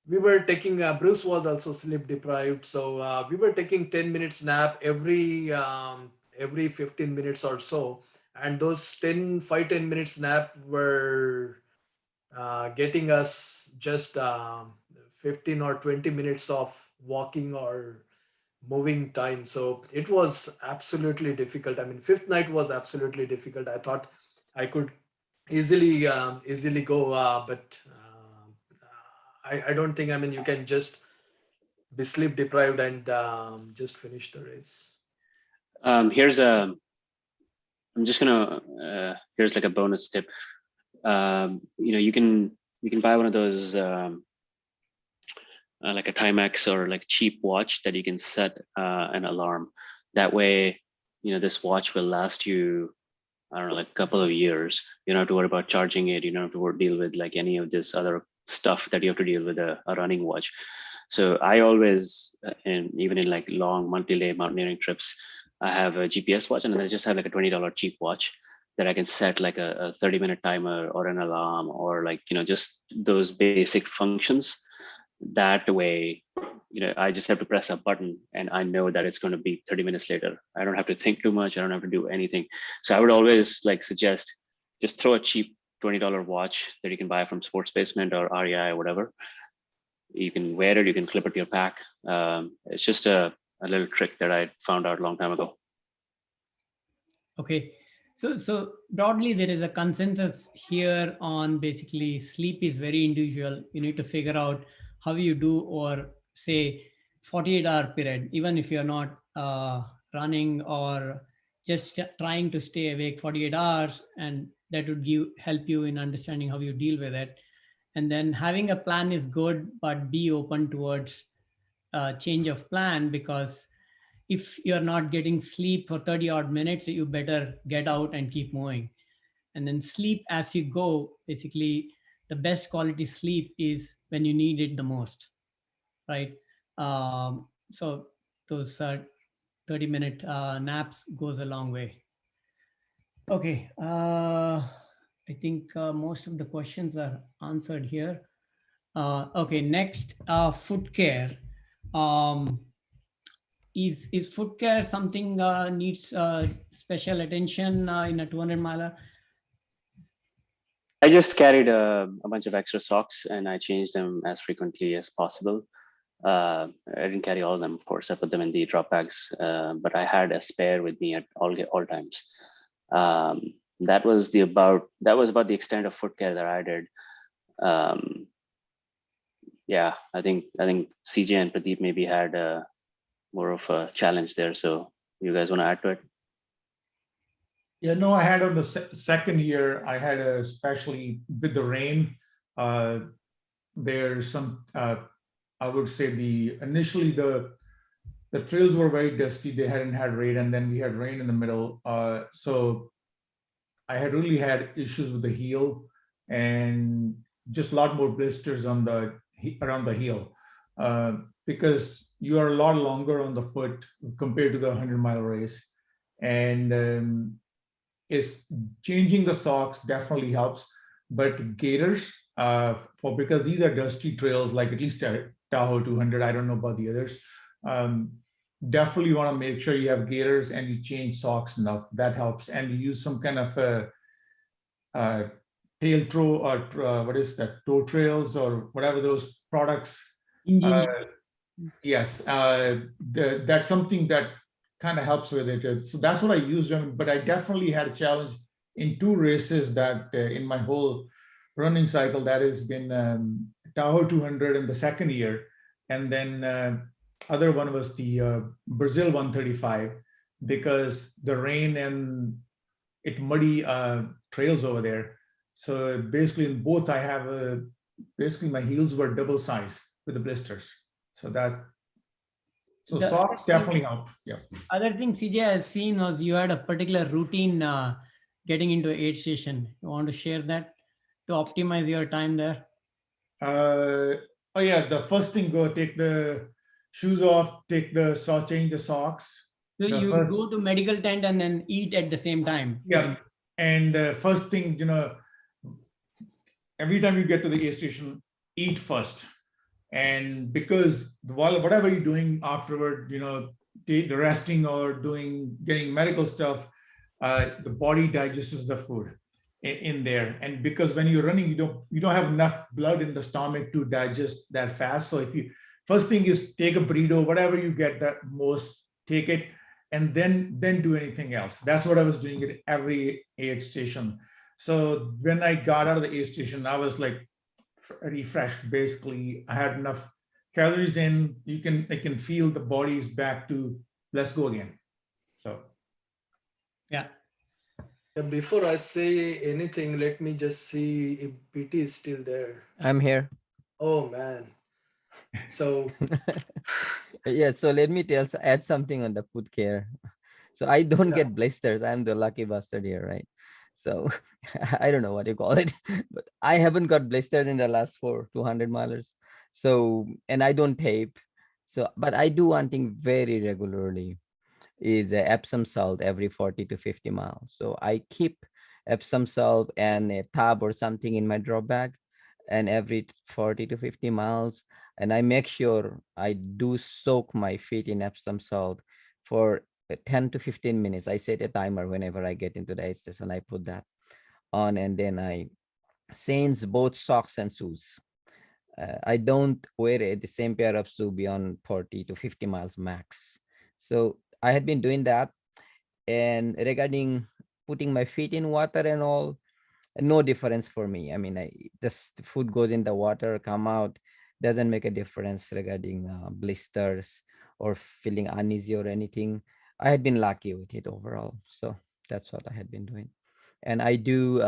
we were taking Bruce was also sleep deprived, so we were taking 10 minutes nap every 15 minutes or so, and those 10 minutes nap were getting us just 15 or 20 minutes of walking or moving time. So it was absolutely difficult. I mean, fifth night was absolutely difficult. I thought I could easily go, but I don't think, I mean, you can just be sleep deprived and just finish the race. Here's a, I'm just gonna, here's like a bonus tip. You know, you can buy one of those like a Timex or like cheap watch that you can set an alarm. That way, you know, this watch will last you, I don't know, like a couple of years. You don't have to worry about charging it. You don't have to deal with like any of this other stuff that you have to deal with a running watch. So I always, and even in like long multi-day mountaineering trips, I have a GPS watch, and then I just have like a $20 cheap watch that I can set like a 30-minute timer or an alarm, or like, you know, just those basic functions. That way, you know, I just have to press a button and I know that it's going to be 30 minutes later. I don't have to think too much. I don't have to do anything. So I would always like suggest just throw a cheap $20 watch that you can buy from Sports Basement or REI or whatever. You can wear it, you can clip it to your pack. It's just a little trick that I found out a long time ago. Okay. So broadly, there is a consensus here on basically sleep is very individual. You need to figure out how you do, or say 48-hour period, even if you're not running or just trying to stay awake 48 hours, and that would help you in understanding how you deal with it. And then having a plan is good, but be open towards change of plan, because if you're not getting sleep for 30 odd minutes, you better get out and keep moving. And then sleep as you go. Basically, the best quality sleep is when you need it the most, right? So those 30-minute naps goes a long way. Okay. I think most of the questions are answered here. Okay, next, foot care. Um, is foot care something needs special attention in a 200 miler? I just carried a bunch of extra socks and I changed them as frequently as possible. I didn't carry all of them, of course. I put them in the drop bags, but I had a spare with me at all times. That was about the extent of foot care that I did. Yeah, I think CJ and Pradeep maybe had more of a challenge there. So you guys want to add to it? Yeah, no, I had on the second year, I had especially with the rain, there's some, I would say initially the trails were very dusty. They hadn't had rain, and then we had rain in the middle. So I had really had issues with the heel and just a lot more blisters on around the heel, because you are a lot longer on the foot compared to the 100-mile race. And is changing the socks definitely helps, but gaiters, because these are dusty trails, like at least at Tahoe 200, I don't know about the others. Definitely want to make sure you have gaiters and you change socks enough. That helps. And you use some kind of tail toe, or what is that, toe trails, or whatever those products. Yes, that's something that kind of helps with it. So that's what I used them. But I definitely had a challenge in two races that in my whole running cycle, that has been Tahoe 200 in the second year, and then other one was the Brazil 135. because the rain and it muddy trails over there. So basically in both I have basically my heels were double size with the blisters. So The socks definitely help. Yeah. other thing CJ has seen was you had a particular routine getting into aid station. You want to share that to optimize your time there? Oh yeah, the first thing, go take the shoes off, change the socks. So The you first, go to medical tent and then eat at the same time. yeah, and first thing, every time you get to the aid station, eat first. And because whatever you're doing afterward, the resting or getting medical stuff, the body digests the food in there. And because when you're running, you don't have enough blood in the stomach to digest that fast. So if you first thing is take a burrito, whatever you get that most, take it, and then do anything else. That's what I was doing at every aid station. So when I got out of the aid station, I was like refreshed. Basically, I had enough calories in. I can feel the body is back to let's go again. So Yeah. Before I say anything, let me just see if BT is still there. I'm here. Oh man. So Yeah, so let me add something on the foot care. So I don't yeah. get blisters. I'm the lucky bastard here, right? So I don't know what you call it, but I haven't got blisters in the last 200 milers. So, and I don't tape. So, but I do one thing very regularly is Epsom salt every 40 to 50 miles. So I keep Epsom salt and a tub or something in my draw bag, and every 40 to 50 miles, and I make sure I do soak my feet in Epsom salt for 10 to 15 minutes. I set a timer whenever I get into the aid station. I put that on, and then I change both socks and shoes. I don't wear the same pair of shoe beyond 40 to 50 miles max. So I had been doing that. And regarding putting my feet in water and all, no difference for me. I mean, I just food goes in the water, come out, doesn't make a difference regarding blisters or feeling uneasy or anything. I had been lucky with it overall. So that's what I had been doing. And I do,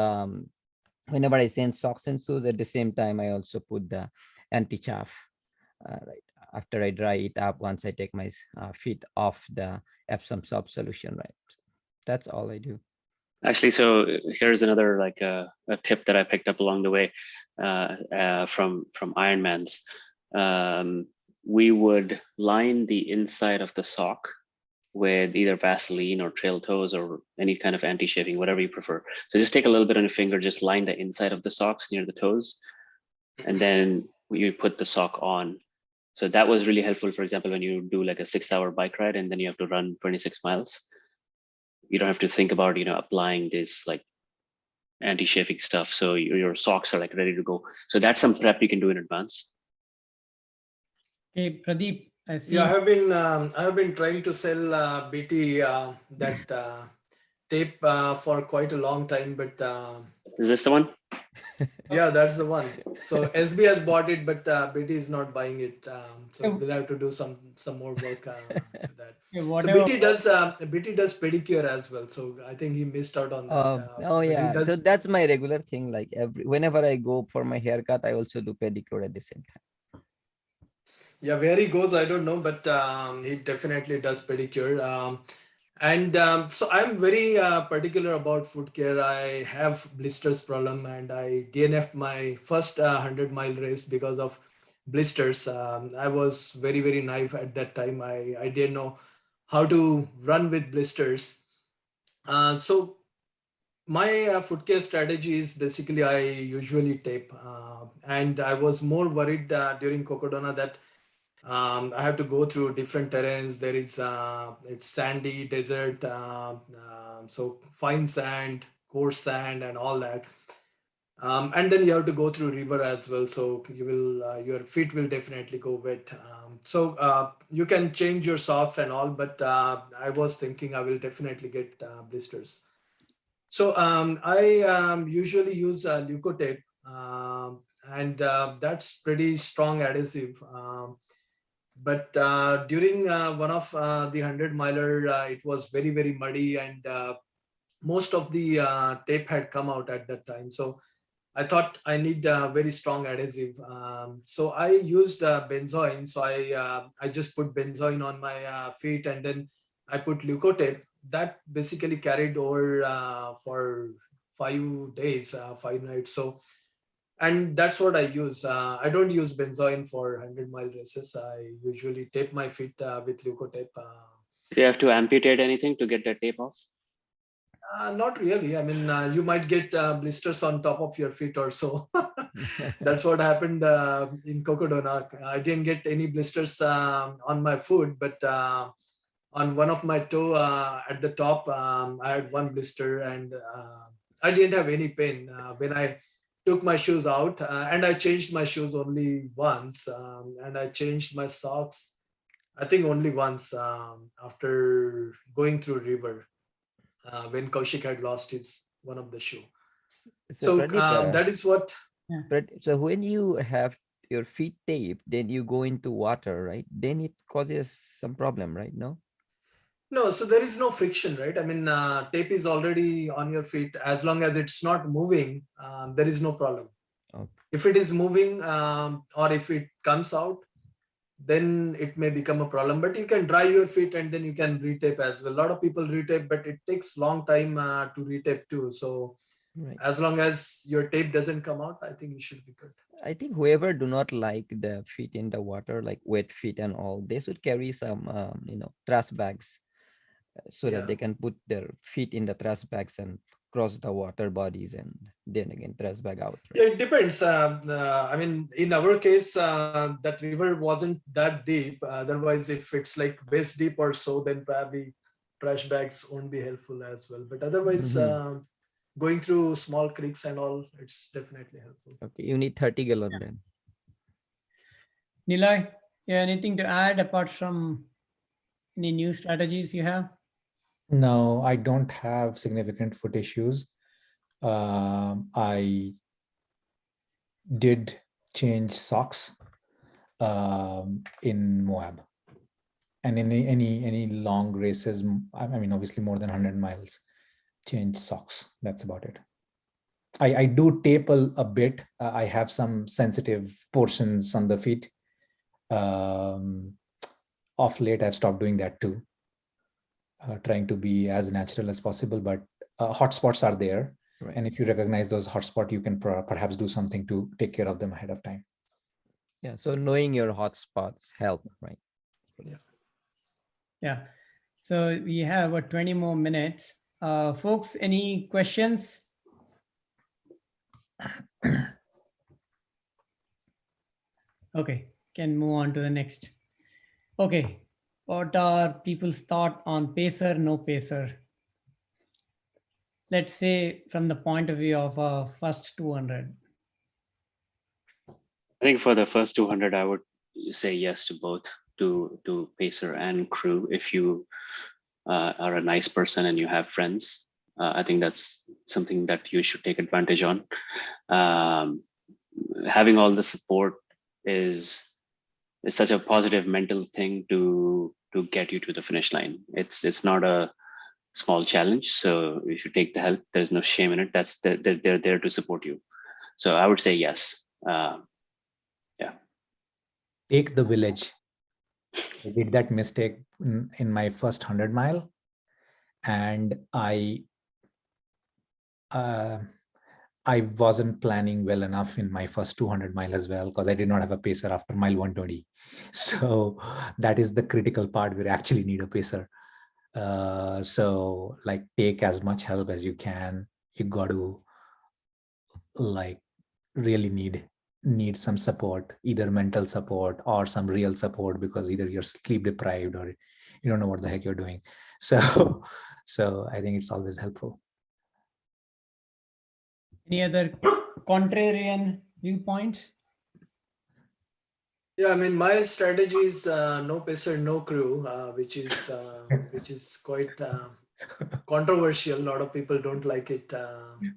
whenever I send socks and shoes, at the same time, I also put the anti-chaff, right after I dry it up, once I take my feet off the Epsom salt solution, right? So that's all I do. Actually, so here's another like a tip that I picked up along the way from Ironmans. We would line the inside of the sock with either Vaseline or Trail Toes or any kind of anti-chafing, whatever you prefer. So just take a little bit on your finger, just line the inside of the socks near the toes, and then you put the sock on. So that was really helpful. For example, when you do like a 6-hour bike ride and then you have to run 26 miles, you don't have to think about, applying this like anti-chafing stuff. So your socks are like ready to go. So that's some prep you can do in advance. Okay, Pradeep, I see. Yeah, I have been trying to sell BT that tape for quite a long time, but Is this the one? yeah, that's the one. So SB has bought it, but BT is not buying it. So we'll have to do some more work with that. Okay, So whatever. BT does pedicure as well. So I think he missed out on that. Oh but he yeah, so does, that's my regular thing. Like whenever I go for my haircut, I also do pedicure at the same time. yeah, where he goes, I don't know, but he definitely does pedicure. So I'm very particular about foot care. I have blisters problem, and I DNF'd my first 100-mile race because of blisters. I was very, very naive at that time. I didn't know how to run with blisters. So my foot care strategy is basically I usually tape. And I was more worried during Cocodona that I have to go through different terrains. There is it's sandy desert, so fine sand, coarse sand, and all that. And then you have to go through river as well. So you will your feet will definitely go wet. So you can change your socks and all, but I was thinking I will definitely get blisters. So I usually use Leukotape, and that's pretty strong adhesive. But during one of the 100-miler, it was very, very muddy, and most of the tape had come out at that time. So I thought I need very strong adhesive. So I used benzoin. So I just put benzoin on my feet, and then I put leukotape. That basically carried over for 5 days, 5 nights. So, and that's what I use. I don't use benzoin for 100-mile races. I usually tape my feet with leukotape. Do you have to amputate anything to get that tape off? Not really. I mean, you might get blisters on top of your feet or so. That's what happened in Cocodona. I didn't get any blisters on my foot, but on one of my toe at the top, I had one blister, and I didn't have any pain when I took my shoes out. And I changed my shoes only once, and I changed my socks, I think only once after going through river. When Kaushik had lost his one of the shoe. So So Pradeep, that is what. so when you have your feet taped, then you go into water, right? Then it causes some problem, right? No? No, so there is no friction, right? I mean, tape is already on your feet. As long as it's not moving, there is no problem. Okay. If it is moving or if it comes out, then it may become a problem. But you can dry your feet and then you can retape as well. A lot of people retape, but it takes long time to retape too. So Right. as long as your tape doesn't come out, I think you should be good. I think whoever do not like the feet in the water, like wet feet and all, they should carry some, trash bags so that Yeah. they can put their feet in the trash bags and cross the water bodies and then again trash bag out. Right? Yeah, it depends. I mean, in our case, that river wasn't that deep. Otherwise, if it's like waist deep or so, then probably trash bags won't be helpful as well. But otherwise, going through small creeks and all, it's definitely helpful. Okay, you need 30 gallon then. Nilay, yeah, anything to add apart from any new strategies you have? No, I don't have significant foot issues. I did change socks in Moab, and in any long races, I mean, obviously more than 100 miles, change socks. That's about it. I do tape a bit. I have some sensitive portions on the feet. Off late, I've stopped doing that too. Trying to be as natural as possible, but hotspots are there. Right. And if you recognize those hotspots, you can perhaps do something to take care of them ahead of time. Yeah, so knowing your hotspots help, right? Yeah. So we have about 20 more minutes. Folks, any questions? Okay, can move on to the next. Okay, what are people's thought on pacer, no pacer? Let's say from the point of view of first 200. I think for the first 200, I would say yes to both, to pacer and crew. If you are a nice person and you have friends, I think that's something that you should take advantage on. Having all the support is such a positive mental thing to get you to the finish line. It's not a small challenge, so if you take the help, there's no shame in it. They're there to support you. So I would say yes. Yeah. Take the village. I did that mistake in my first 100 mile, and I wasn't planning well enough in my first 200 mile as well, because I did not have a pacer after mile 120. So that is the critical part where you actually need a pacer. So like, take as much help as you can. You got to like really need some support, either mental support or some real support, because either you're sleep deprived or you don't know what the heck you're doing. So I think it's always helpful. Any other contrarian viewpoints? Yeah, I mean, my strategy is no pacer, no crew, which is quite controversial. A lot of people don't like it,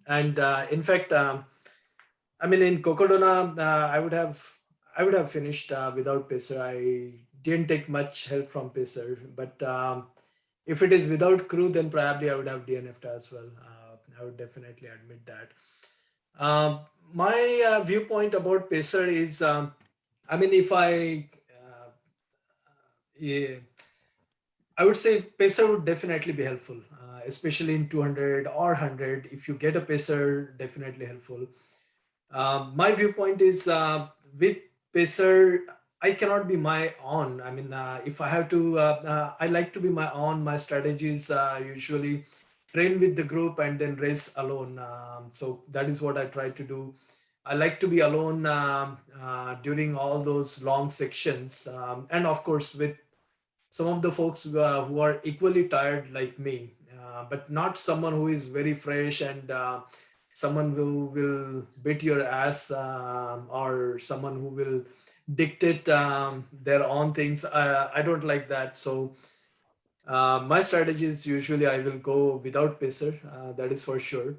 and in fact, I mean, in Cocodona, I would have finished without pacer. I didn't take much help from pacer, but if it is without crew, then probably I would have DNF'd as well. I would definitely admit that. My viewpoint about pacer is, I mean, if yeah, I would say pacer would definitely be helpful, especially in 200 or 100. If you get a pacer, definitely helpful. My viewpoint is, with pacer, I cannot be my own. I mean, if I have to, I like to be my own. My strategies usually train with the group and then race alone. So that is what I try to do. I like to be alone during all those long sections, and of course with some of the folks who are equally tired like me, but not someone who is very fresh and someone who will beat your ass, or someone who will dictate their own things. I don't like that. So my strategy is usually I will go without pacer, that is for sure.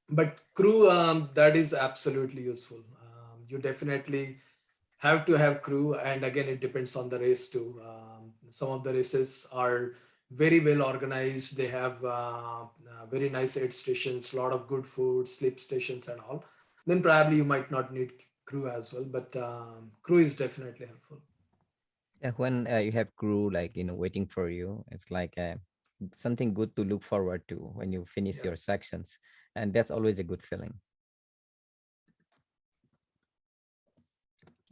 But crew, that is absolutely useful. You definitely have to have crew, and again it depends on the race too. Some of the races are very well organized. They have very nice aid stations, a lot of good food, sleep stations and all. Then probably you might not need crew as well, but crew is definitely helpful. Yeah, when you have crew like waiting for you, it's like something good to look forward to when you finish Yeah. your sections, and that's always a good feeling.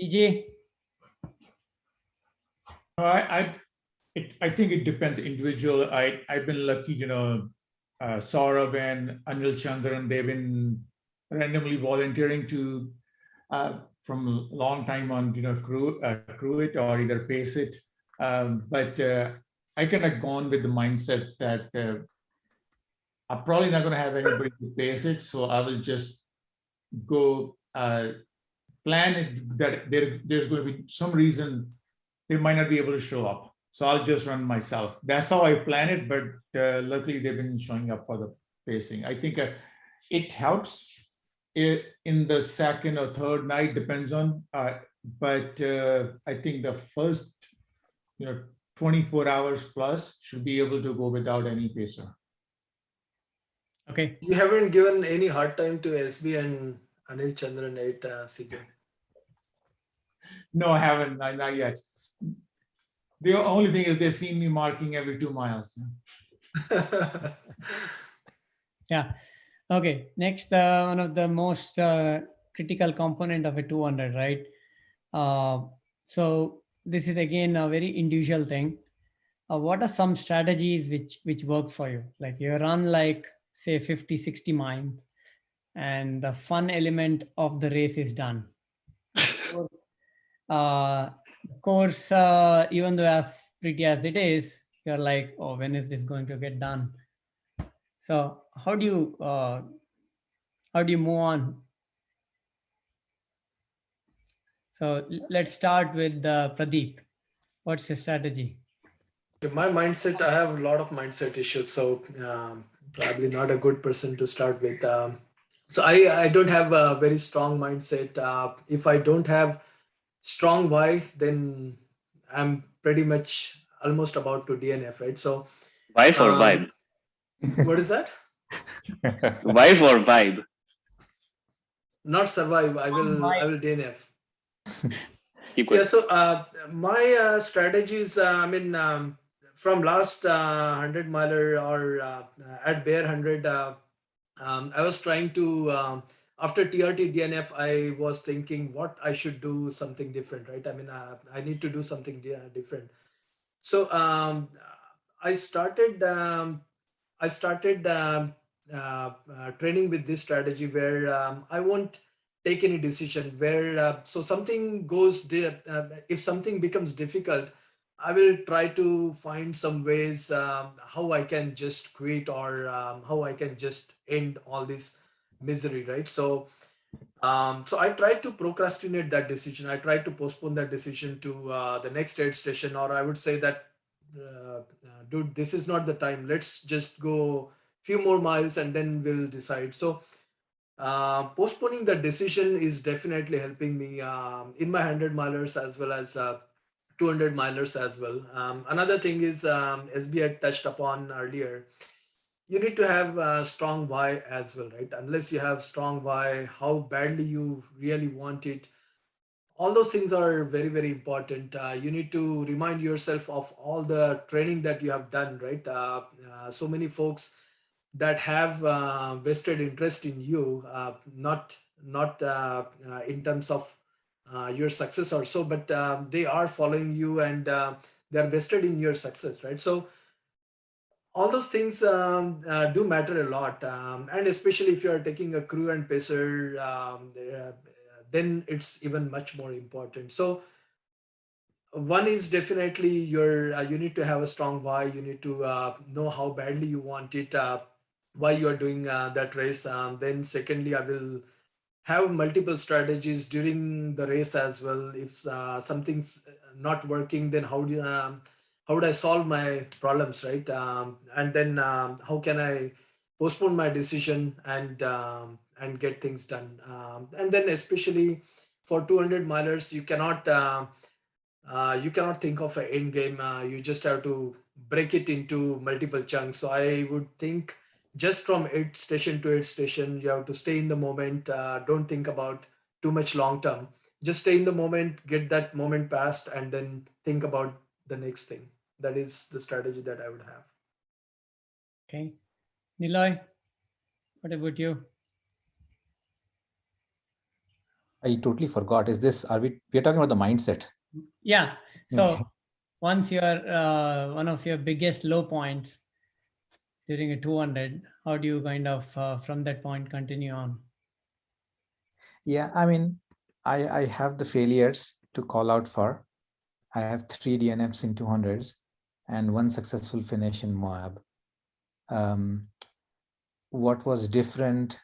TJ, I think it depends individual. I've been lucky, Saurabh and Anil Chandran, they've been randomly volunteering to from a long time on, crew it or either pace it. But I kind of gone with the mindset that I'm probably not going to have anybody to pace it, so I will just go plan it that there's going to be some reason they might not be able to show up. So I'll just run myself. That's how I plan it. But luckily, they've been showing up for the pacing. I think it helps in the second or third night, depends on. But I think the first, 24 hours plus should be able to go without any pacer. okay. You haven't given any hard time to SB and Anil Chandran at CJ. No, I haven't. Not yet. The only thing is they've seen me marking every 2 miles. Yeah. Okay. Next, one of the most critical component of a 200, right? So this is again a very individual thing. What are some strategies which works for you? Like you run like say 50, 60 miles, and the fun element of the race is done. Uh, course, even though as pretty as it is, you're like, oh, when is this going to get done? So how do you move on? So let's start with Pradeep. What's your strategy? My mindset, I have a lot of mindset issues, so probably not a good person to start with. So I don't have a very strong mindset. If I don't have strong why, then I'm pretty much almost about to DNF, right? So Wife or um, vibe? what is that? Wife or vibe? Not survive. Why? I will DNF. Keep Yeah. going. So my strategies. I mean, from last 100 miler or at Bear 100. I was trying to, after TRT DNF, I was thinking what I should do something different, right? I mean, I need to do something different. So I started, training with this strategy where I won't take any decision. Where so something goes, if something becomes difficult, I will try to find some ways how I can just quit, or how I can just end all this misery, right? So so I tried to procrastinate that decision. I tried to postpone that decision to the next aid station, or I would say that, dude, this is not the time. Let's just go few more miles and then we'll decide. So postponing the decision is definitely helping me in my 100 milers, as well as 200 milers as well. Another thing is, as we had touched upon earlier, you need to have a strong why as well, right? Unless you have strong why, how badly you really want it, all those things are very, very important. You need to remind yourself of all the training that you have done, right? So many folks that have vested interest in you, not in terms of your success or so, but they are following you, and they are vested in your success, right? So all those things do matter a lot, and especially if you are taking a crew and pacer, then it's even much more important. So one is definitely your, you need to have a strong why. You need to know how badly you want it, why you are doing that race. Then secondly, I will have multiple strategies during the race as well. If something's not working, then how would I solve my problems, right? And then how can I postpone my decision and get things done? And then especially for 200 milers, you cannot think of an end game. You just have to break it into multiple chunks. So I would think just from aid station to aid station, you have to stay in the moment. Don't think about too much long term. Just stay in the moment, get that moment passed, and then think about the next thing. That is the strategy that I would have. Okay. Niloy, what about you? I totally forgot. Is this, we're talking about the mindset? Yeah. Okay. So once you're one of your biggest low points during a 200, how do you kind of from that point continue on? Yeah, I mean, I have the failures to call out for. I have 3 DNFs in 200s and 1 successful finish in Moab. What was different?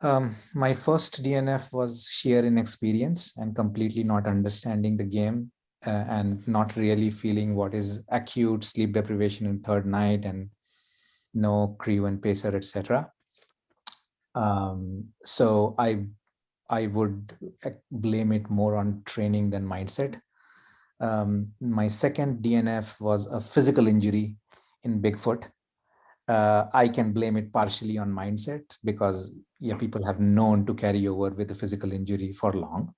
My first DNF was sheer inexperience and completely not understanding the game, and not really feeling what is acute sleep deprivation in third night and no crew and pacer, etc. So I would blame it more on training than mindset. My second DNF was a physical injury in Bigfoot. I can blame it partially on mindset because people have known to carry over with a physical injury for long.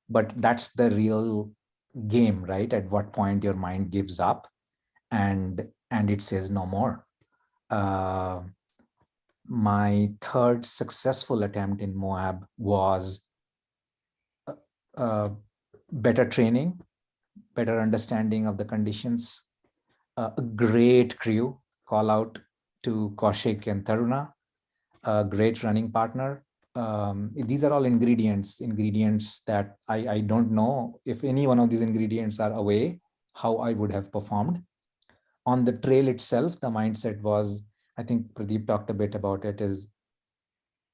But that's the real game, right? At what point your mind gives up and it says no more. My third successful attempt in Moab was better training, better understanding of the conditions, a great crew. Call out to Kaushik and Taruna, a great running partner. These are all ingredients that I don't know if any one of these ingredients are away, how I would have performed. On the trail itself, the mindset was, I think Pradeep talked a bit about it, is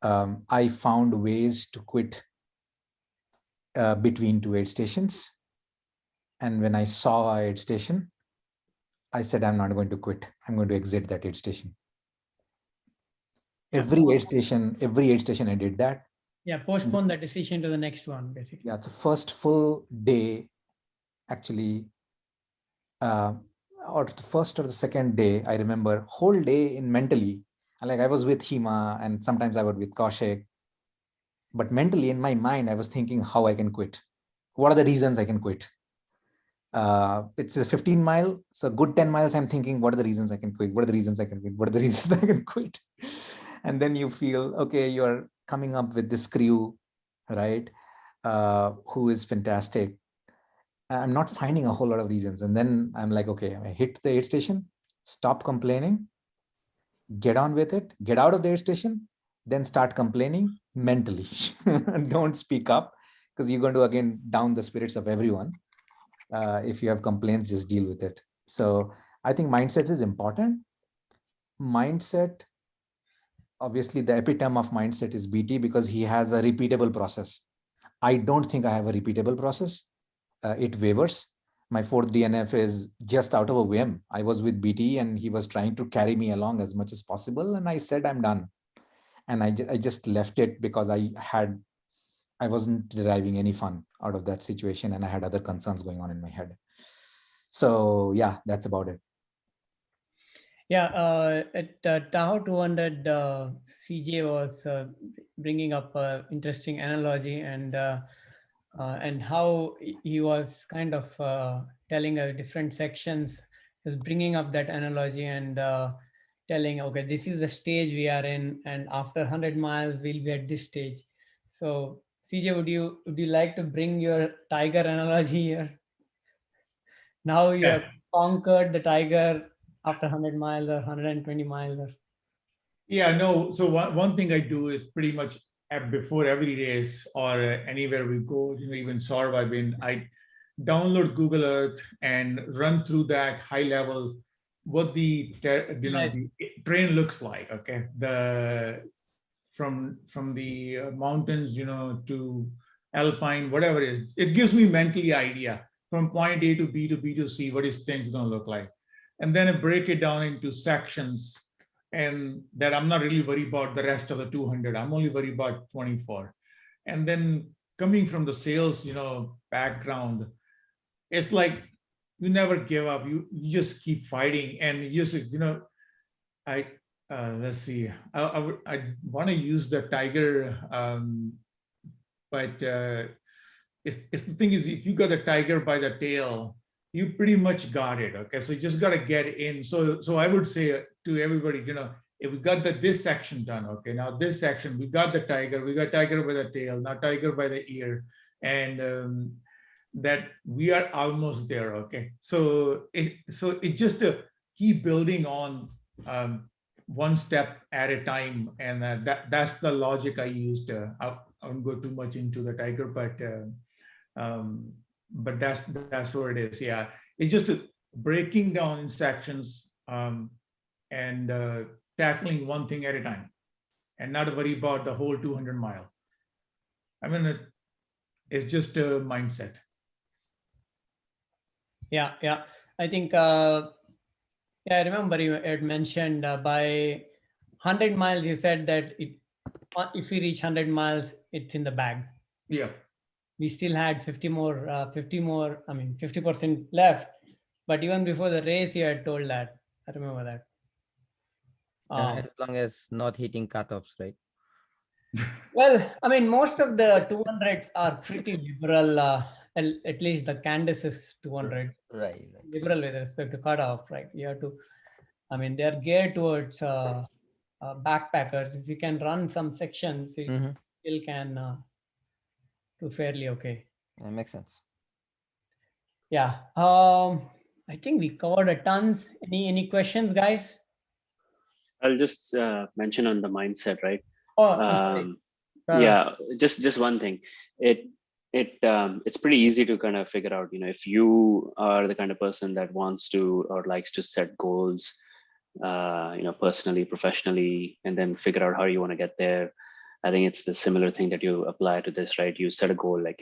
I found ways to quit between 2 aid stations. And when I saw a aid station, I said, I'm not going to quit. I'm going to exit that aid station. Every aid station I did that. Yeah, postpone the decision to the next one, basically. Yeah, the first full day, actually, or the first or the second day, I remember whole day in mentally, like I was with Hima and sometimes I was with Kaushik, but mentally in my mind, I was thinking how I can quit. What are the reasons I can quit? It's a 15 mile. So good 10 miles, I'm thinking, what are the reasons I can quit? What are the reasons I can quit? What are the reasons I can quit? And then you feel, okay, you're coming up with this crew, right? Who is fantastic. I'm not finding a whole lot of reasons. And then I'm like, okay, I hit the aid station, stop complaining, get on with it, get out of the aid station, then start complaining mentally. Don't speak up because you're going to, again, down the spirits of everyone. If you have complaints, just deal with it. So I think mindset is important. Mindset, obviously the epitome of mindset is BT because he has a repeatable process. I don't think I have a repeatable process. It wavers. My fourth DNF is just out of a whim. I was with BT and he was trying to carry me along as much as possible. And I said, I'm done. And I just left it because I had I wasn't deriving any fun out of that situation, and I had other concerns going on in my head. So yeah, that's about it. Yeah, at Tahoe 200, CJ was bringing up an interesting analogy, and how he was kind of telling different sections. He was bringing up that analogy and telling, okay, this is the stage we are in, and after 100 miles, we'll be at this stage. So, CJ, would you like to bring your tiger analogy here? Now you Yeah. have conquered the tiger after 100 miles or 120 miles. Or... Yeah, no. So one thing I do is pretty much before every race or anywhere we go, even Sorb, I download Google Earth and run through that high level what Nice. the terrain looks like. Okay, the from the mountains, to alpine, whatever it is. It gives me mentally idea from point A to B to B to C what is things going to look like, and then I break it down into sections, and that I'm not really worried about the rest of the 200. I'm only worried about 24. And then coming from the sales, background, it's like you never give up. You just keep fighting, and you just I let's see. I want to use the tiger, but it's the thing is, if you got a tiger by the tail, you pretty much got it. Okay, so you just got to get in. So I would say to everybody, if we got this section done, okay, now this section we got the tiger, we got tiger by the tail, now tiger by the ear, and that we are almost there. Okay, so it just keep building on. One step at a time, and that's the logic I used. I won't go too much into the tiger, but that's what it is. Yeah, it's just breaking down in sections, and tackling one thing at a time, and not worry about the whole 200 mile. I mean, it's just a mindset. Yeah. I think, yeah, I remember you had mentioned by 100 miles, you said that if we reach 100 miles, it's in the bag. Yeah. We still had 50 more, 50% left. But even before the race, you had told that. I remember that. As long as not hitting cutoffs, right? Well, I mean, most of the 200s are pretty liberal, at least the Candace's 200. Right. Liberal with respect to cutoff, right? You have to, I mean, they're geared towards backpackers. If you can run some sections, you still can do fairly okay. That makes sense. Yeah. I think we covered a tons. Any questions, guys? I'll just mention on the mindset, right? Oh, I'm sorry. Yeah, just one thing. It's pretty easy to kind of figure out, if you are the kind of person that wants to or likes to set goals, personally, professionally, and then figure out how you want to get there. I think it's the similar thing that you apply to this, right? You set a goal, like,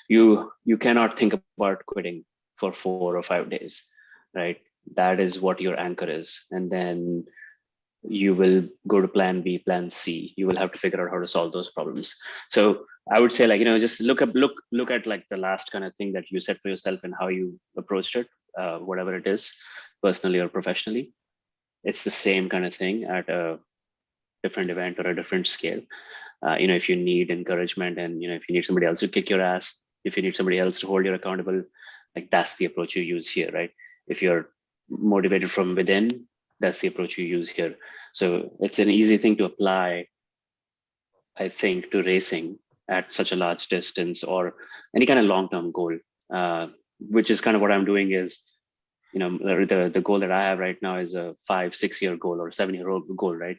you cannot think about quitting for 4 or 5 days, right? That is what your anchor is. And then you will go to plan B, plan C. You will have to figure out how to solve those problems. So I would say, like, just look at like the last kind of thing that you set for yourself and how you approached it, whatever it is, personally or professionally. It's the same kind of thing at a different event or a different scale. If you need encouragement, and if you need somebody else to kick your ass, if you need somebody else to hold you accountable, like, that's the approach you use here, right? If you're motivated from within, that's the approach you use here. So it's an easy thing to apply, I think, to racing at such a large distance or any kind of long-term goal, which is kind of what I'm doing. Is, the goal that I have right now is a 5-6 year goal or 7-year goal, right?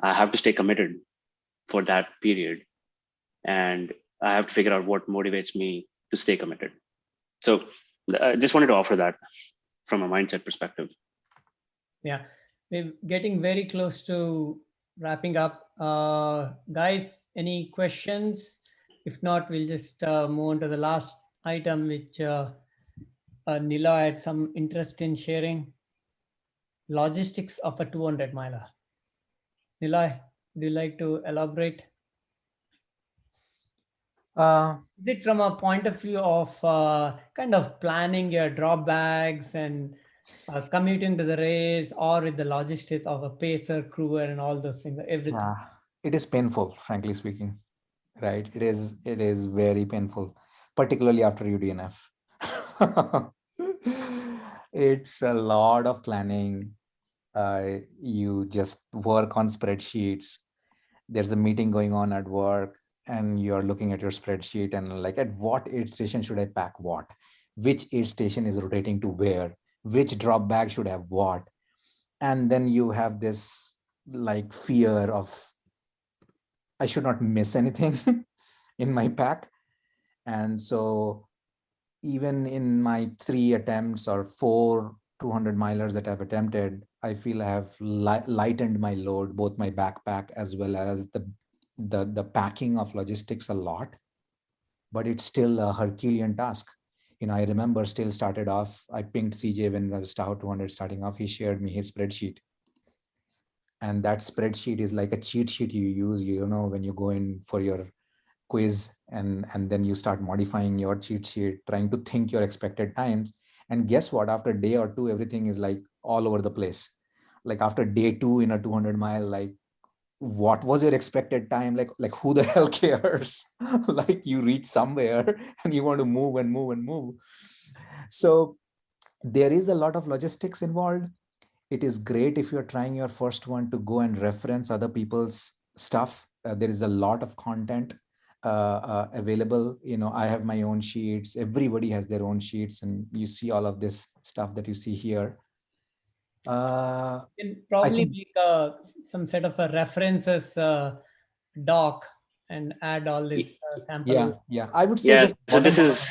I have to stay committed for that period, and I have to figure out what motivates me to stay committed. So I just wanted to offer that from a mindset perspective. Yeah, we're getting very close to wrapping up. Guys, any questions? If not, we'll just move on to the last item, which Nila had some interest in sharing. Logistics of a 200 miler. Nila, would you like to elaborate? Is it from a point of view of kind of planning your drop bags and commuting to the race, or with the logistics of a pacer, crewer, and all those things, everything? Yeah, it is painful, frankly speaking. Right? It is very painful, particularly after UDNF. It's a lot of planning. You just work on spreadsheets. There's a meeting going on at work, and you're looking at your spreadsheet and like, at what aid station should I pack what? Which aid station is rotating to where? Which drop bag should have what? And then you have this like fear of, I should not miss anything in my pack. And so even in my 3 attempts or 4 200 milers that I've attempted, I feel I have lightened my load, both my backpack as well as the packing of logistics a lot. But it's still a Herculean task. I remember still started off, I pinged CJ when I was 200 starting off. He shared me his spreadsheet. And that spreadsheet is like a cheat sheet you use, when you go in for your quiz, and then you start modifying your cheat sheet, trying to think your expected times. And guess what? After day or two, everything is like all over the place. Like after day 2 in a 200 mile, like, what was your expected time? Like who the hell cares? Like you reach somewhere and you want to move and move and move. So there is a lot of logistics involved. It is great if you're trying your first one to go and reference other people's stuff. There is a lot of content available. I have my own sheets. Everybody has their own sheets, and you see all of this stuff that you see here. You can I probably think, make some sort of a references doc and add all this sample. yeah. I would say Yeah, just so bottom this of is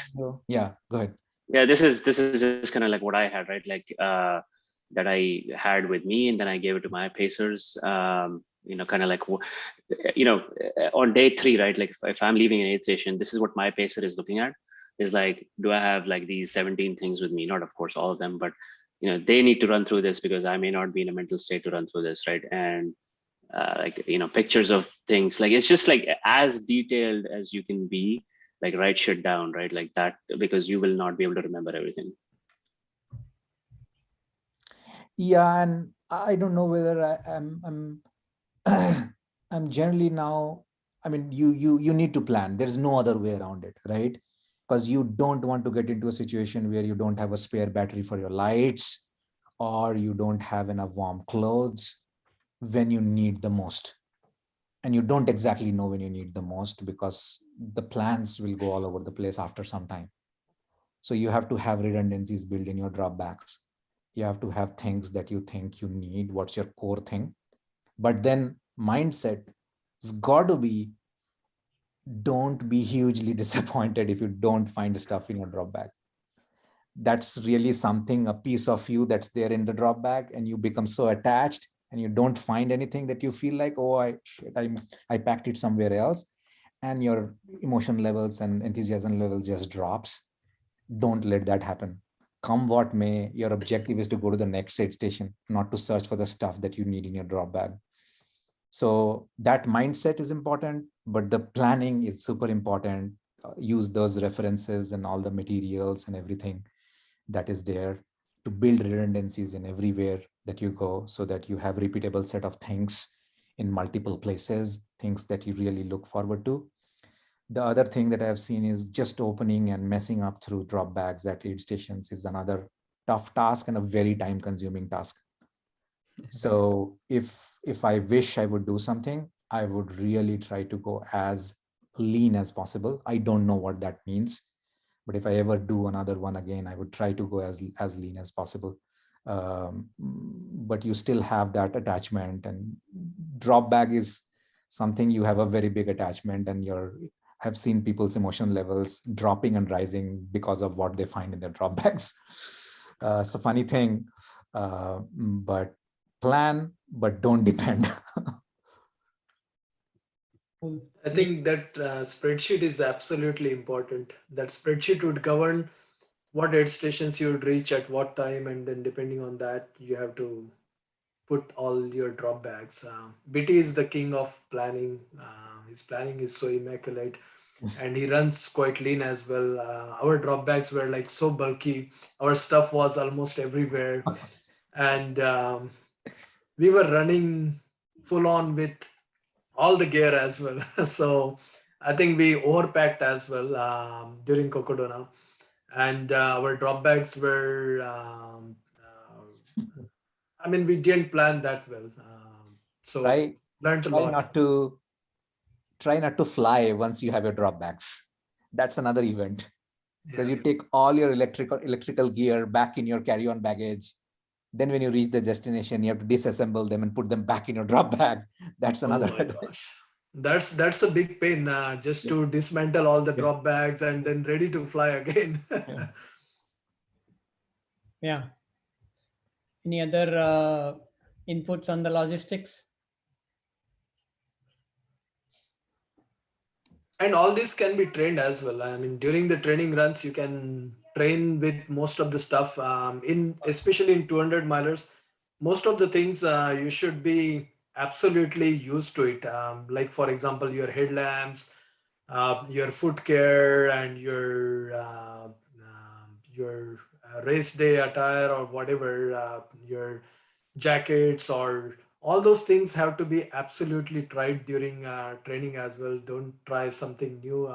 yeah. Go ahead. yeah, this is just kind of like what I had, right? Like that I had with me, and then I gave it to my pacers. Kind of like on day 3, right? Like if I'm leaving an aid station, this is what my pacer is looking at. Is like, do I have like these 17 things with me? Not of course all of them, but they need to run through this because I may not be in a mental state to run through this, right? And pictures of things, like it's just like as detailed as you can be, like write shit down, right? Like that, because you will not be able to remember everything. Yeah, and I don't know whether I'm I'm generally now, I mean, you need to plan. There's no other way around it, right? Because you don't want to get into a situation where you don't have a spare battery for your lights, or you don't have enough warm clothes when you need the most. And you don't exactly know when you need the most, because the plans will go all over the place after some time. So you have to have redundancies built in your dropbacks. You have to have things that you think you need. What's your core thing? But then mindset has got to be, don't be hugely disappointed if you don't find stuff in your drop bag. That's really something, a piece of you that's there in the drop bag, and you become so attached and you don't find anything, that you feel like, oh, I packed it somewhere else, and your emotion levels and enthusiasm levels just drops. Don't let that happen. Come what may, your objective is to go to the next aid station, not to search for the stuff that you need in your drop bag. So that mindset is important, but the planning is super important. Use those references and all the materials and everything that is there to build redundancies in everywhere that you go, so that you have repeatable set of things in multiple places, things that you really look forward to. The other thing that I've seen is just opening and messing up through drop bags at aid stations is another tough task and a very time consuming task. So if I wish I would do something, I would really try to go as lean as possible. I don't know what that means, but if I ever do another one again, I would try to go as lean as possible. But you still have that attachment, and drop bag is something you have a very big attachment, and have seen people's emotion levels dropping and rising because of what they find in their drop bags. It's a funny thing, but plan, but don't depend. I think that spreadsheet is absolutely important. That spreadsheet would govern what aid stations you would reach at what time, and then depending on that, you have to put all your drop bags. BT is the king of planning. His planning is so immaculate. and he runs quite lean as well. Our drop bags were like so bulky. Our stuff was almost everywhere, and we were running full on with all the gear as well. So I think we overpacked as well during Cocodona, and our drop bags were. I mean, we didn't plan that well, so Try learned a try lot. not to try not to fly once you have your dropbacks. That's another event because Yeah. you take all your electrical gear back in your carry-on baggage. Then when you reach the destination, you have to disassemble them and put them back in your drop bag. That's Oh another my adventure. gosh. That's a big pain just Yeah. to dismantle all the Yeah. drop bags and then ready to fly again. Yeah. Yeah. Any other inputs on the logistics? And all this can be trained as well. I mean, during the training runs, you can train with most of the stuff. In especially in 200 milers, most of the things you should be absolutely used to it. Like for example, your headlamps, your foot care, and your race day attire or whatever, your jackets or all those things have to be absolutely tried during training as well. Don't try something new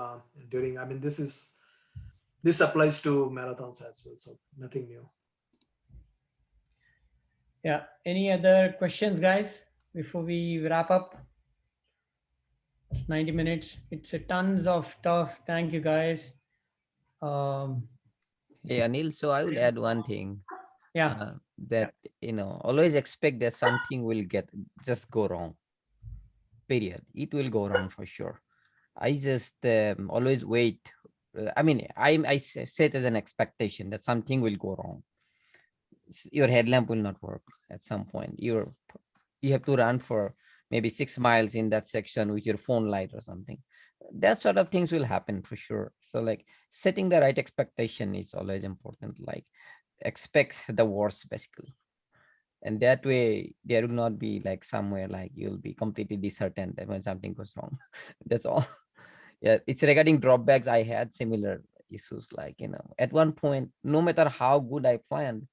during. I mean, this applies to marathons as well, so nothing new. Yeah. Any other questions, guys, before we wrap up? It's 90 minutes. It's a tons of stuff. Thank you, guys. Um, Hey, Anil, so I will add one thing, yeah. that, always expect that something will just go wrong. Period. It will go wrong for sure. I just always wait. I mean, set as an expectation that something will go wrong. Your headlamp will not work at some point. You have to run for maybe 6 miles in that section with your phone light or something. That sort of things will happen for sure. So like setting the right expectation is always important. Like expect the worst basically. And that way there will not be like somewhere like you'll be completely disheartened that when something goes wrong. That's all. Yeah, it's regarding dropbacks. I had similar issues. Like, at one point, no matter how good I planned,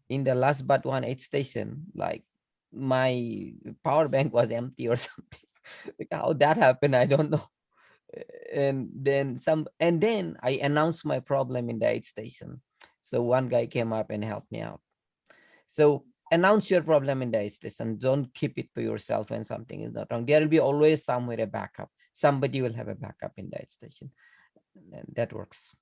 in the last but one aid station, like my power bank was empty or something. Like how that happened, I don't know. And then I announced my problem in the aid station. So one guy came up and helped me out. So announce your problem in the aid station. Don't keep it to yourself when something is not wrong. There will be always somewhere a backup. Somebody will have a backup in the aid station. And that works.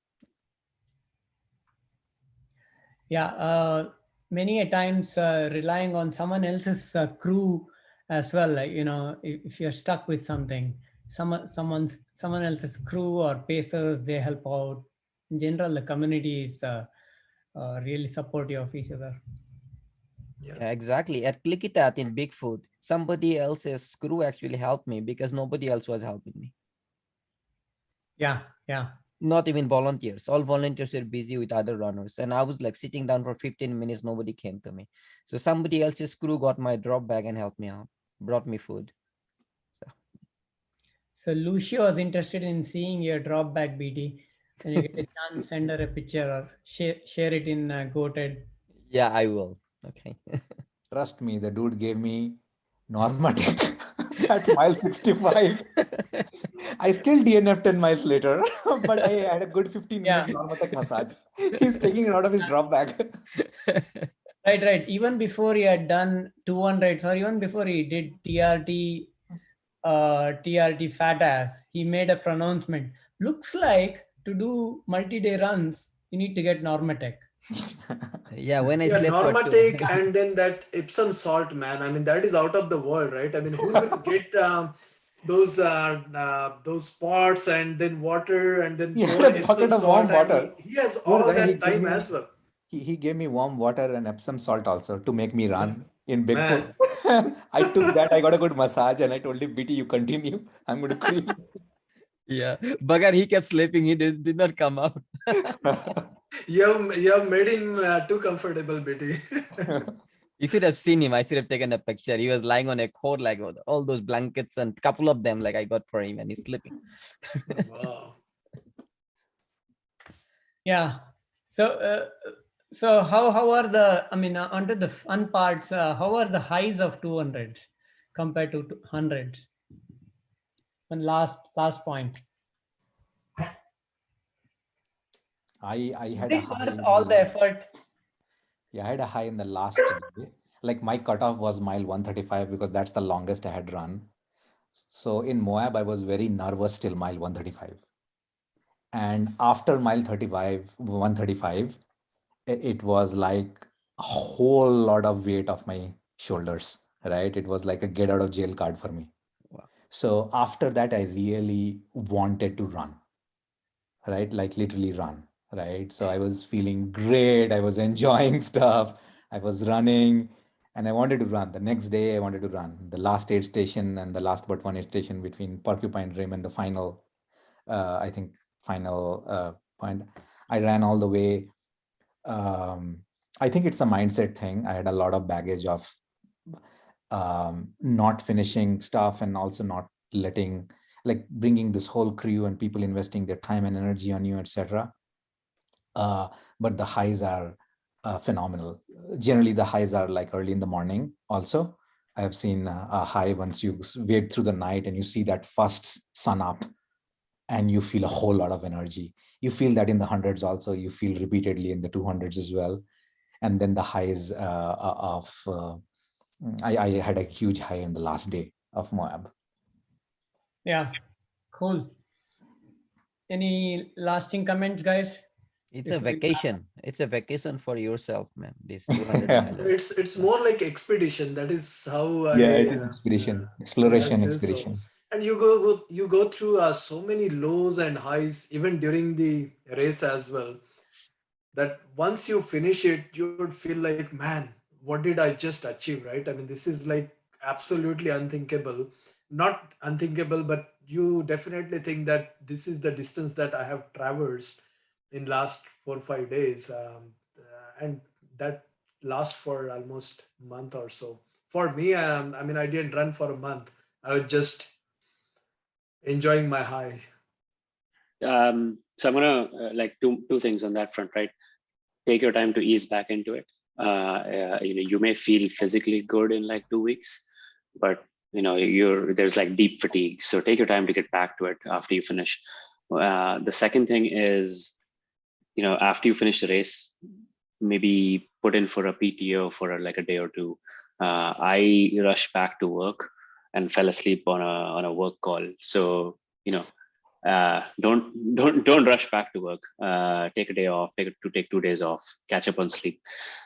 Yeah. Many a times relying on someone else's crew as well. Like, if you're stuck with something, someone else's crew or pacers, they help out. In general, the community is really supportive of each other. Yeah, exactly. At Clickitat in Bigfoot, somebody else's crew actually helped me because nobody else was helping me. Yeah, yeah. Not even volunteers. All volunteers were busy with other runners. And I was like sitting down for 15 minutes, nobody came to me. So somebody else's crew got my drop bag and helped me out, brought me food. So Lucia was interested in seeing your drop back, BT. When you get a chance, send her a picture or share it in Goated. Yeah, I will. Okay. Trust me, the dude gave me Normatec at mile 65. I still DNF 10 miles later, but I had a good 15-minute Normatec massage. He's taking it out of his drop bag. Right. Even before he had done 200, or even before he did TRT fat ass, he made a pronouncement. Looks like to do multi-day runs, you need to get Normatec. Yeah, when I Yeah, slept for Normatec and then that Epsom salt, man. I mean, that is out of the world, right? I mean, who will get those pots and then water and then He pour had a Epsom bucket of warm salt, and water. he has Poor all guy, that time as well. he gave me warm water and Epsom salt also to make me run in Man. Bigfoot. I took that, I got a good massage, and I told him, BT, you continue. I'm going to cream. Yeah, Bagar, he kept sleeping. He did not come out. You have made him too comfortable, Betty. You should have seen him. I should have taken a picture. He was lying on a cot, like all those blankets and couple of them, like I got for him, and he's sleeping. Wow. Yeah. So how are the, I mean, onto the fun parts, how are the highs of 200s compared to 100s? And last point. I Is had a it high worth in all the the effort? yeah, I had a high in the last day. Like my cutoff was mile 135 because that's the longest I had run. So in Moab, I was very nervous till mile 135. And after mile 35, 135, it was like a whole lot of weight off my shoulders, right? It was like a get out of jail card for me. Wow. So after that, I really wanted to run, right? Like literally run, right? So I was feeling great. I was enjoying stuff. I was running and I wanted to run. The next day, I wanted to run. The last aid station and the last but one aid station between Porcupine Rim and the final, I think, final point. I ran all the way. I think it's a mindset thing. I had a lot of baggage of not finishing stuff and also not letting, like bringing this whole crew and people investing their time and energy on you, etc. But the highs are phenomenal. Generally, the highs are like early in the morning. Also, I have seen a high once you wait through the night and you see that first sun up, and you feel a whole lot of energy. You feel that in the hundreds also. You feel repeatedly in the 200s as well. And then the highs I had a huge high in the last day of Moab. Yeah, cool. Any lasting comments, guys? It's If a we wrap up? vacation. It's a vacation for yourself, man. This 200 milers. It's more like expedition. That is how Yeah, it I is expedition, I exploration, feel so. expedition. And you go through so many lows and highs even during the race as well, that once you finish it you would feel like, man, what did I just achieve, right? I mean, this is like absolutely unthinkable. Not unthinkable, but you definitely think that this is the distance that I have traversed in last 4 or 5 days, and that lasts for almost a month or so. For me, I mean, I didn't run for a month. I was just enjoying my high. So I'm gonna like two things on that front, right? Take your time to ease back into it. You may feel physically good in like 2 weeks, but there's like deep fatigue. So take your time to get back to it after you finish. The second thing is, after you finish the race, maybe put in for a PTO for like a day or two. I rushed back to work and fell asleep on a work call. So don't rush back to work. Take a day off. Take 2 days off. Catch up on sleep.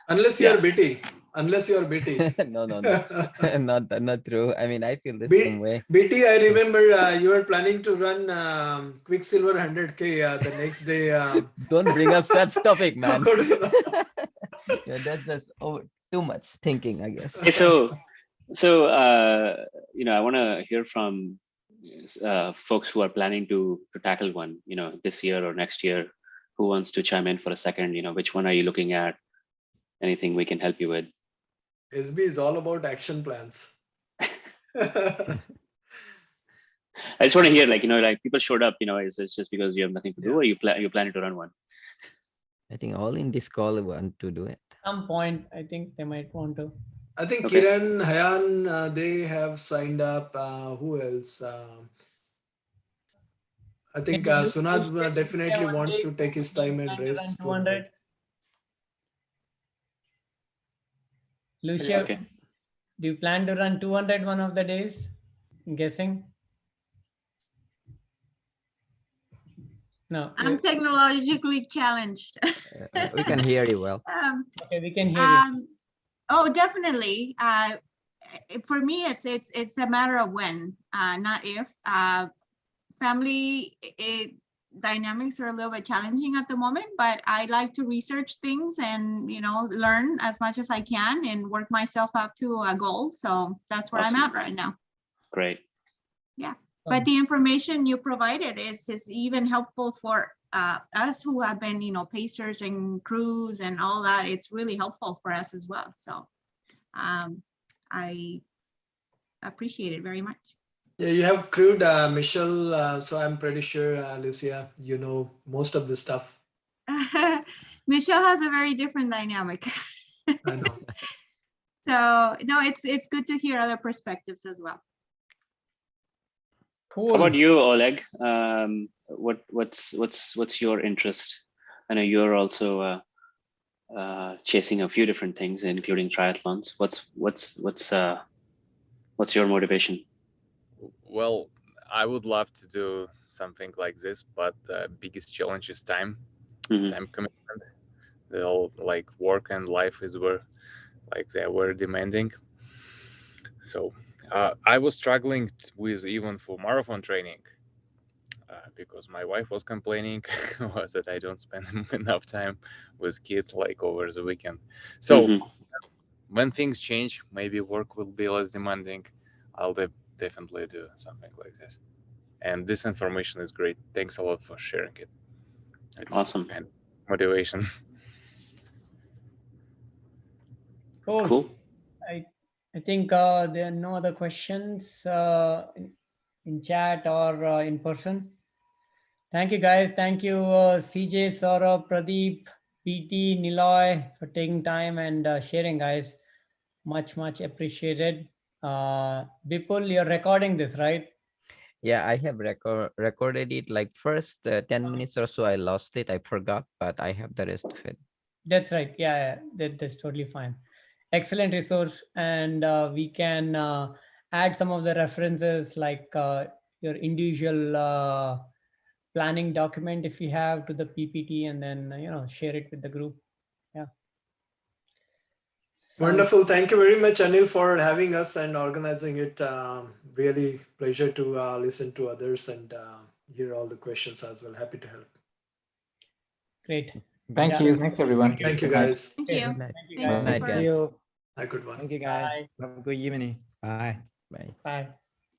Unless you are Yeah. BT. Unless you are BT. No, not true. I mean, I feel the same way. BT, I remember you were planning to run Quicksilver 100K the next day. Don't bring up such topic, man. Crocodile. Yeah, that's just too much thinking, I guess. Okay, so I want to hear from folks who are planning to tackle one, this year or next year. Who wants to chime in for a second? Which one are you looking at? Anything we can help you with? SB is all about action plans. I just want to hear, like people showed up. Is it just because you have nothing to do, or you're planning to run one? I think all in this call want to do it. At some point, I think they might want to. I think Okay. Kiran, Hayan, they have signed up. Who else? I think Maybe Sunad Lucia definitely one wants day. to take his Do you time and plan to run race 200? 200. Lucia, Okay. do you plan to run 200 one of the days? I'm guessing. No. I'm technologically challenged. We can hear you well. Okay, we can hear you. Oh, definitely. For me, it's a matter of when, not if. Family dynamics are a little bit challenging at the moment, but I like to research things and learn as much as I can and work myself up to a goal. So that's where Awesome. I'm at right now. Great. Yeah, but the information you provided is even helpful for us who have been pacers and crews and all that. It's really helpful for us as well. So I appreciate it very much. Yeah, you have crewed Michelle, so I'm pretty sure, Lucia, you know most of this stuff. Michelle has a very different dynamic. I know. So no, it's good to hear other perspectives as well. Cool. How about you, Oleg? What's your interest? I know you're also chasing a few different things, including triathlons. What's your motivation? Well, I would love to do something like this, but the biggest challenge is time. Time commitment. Like work and life is they were demanding. So I was struggling with even for marathon training because my wife was complaining that I don't spend enough time with kids like over the weekend. So when things change, maybe work will be less demanding. I'll definitely do something like this. And this information is great. Thanks a lot for sharing it. It's Awesome. kind of motivation. Cool. I think there are no other questions in chat or in person. Thank you, guys. Thank you, CJ, Saurabh, Pradeep, PT, Niloy, for taking time and sharing, guys. Much appreciated. Bipul, you're recording this, right? Yeah, I have recorded it like first 10 minutes or so. I lost it. I forgot, but I have the rest of it. That's right. Yeah, that's totally fine. Excellent resource. And we can add some of the references like your individual planning document if you have to the PPT, and then, share it with the group. Yeah. Wonderful. Thank you very much, Anil, for having us and organizing it. Really pleasure to listen to others and hear all the questions as well. Happy to help. Great. Thank you. Thanks, everyone. Thank you, guys. Thank you. Thank you, Thank guys. you, Good night, Forrest. guys. Have a good one. Thank you, guys. Bye. Have a good evening. Bye. Bye. Bye.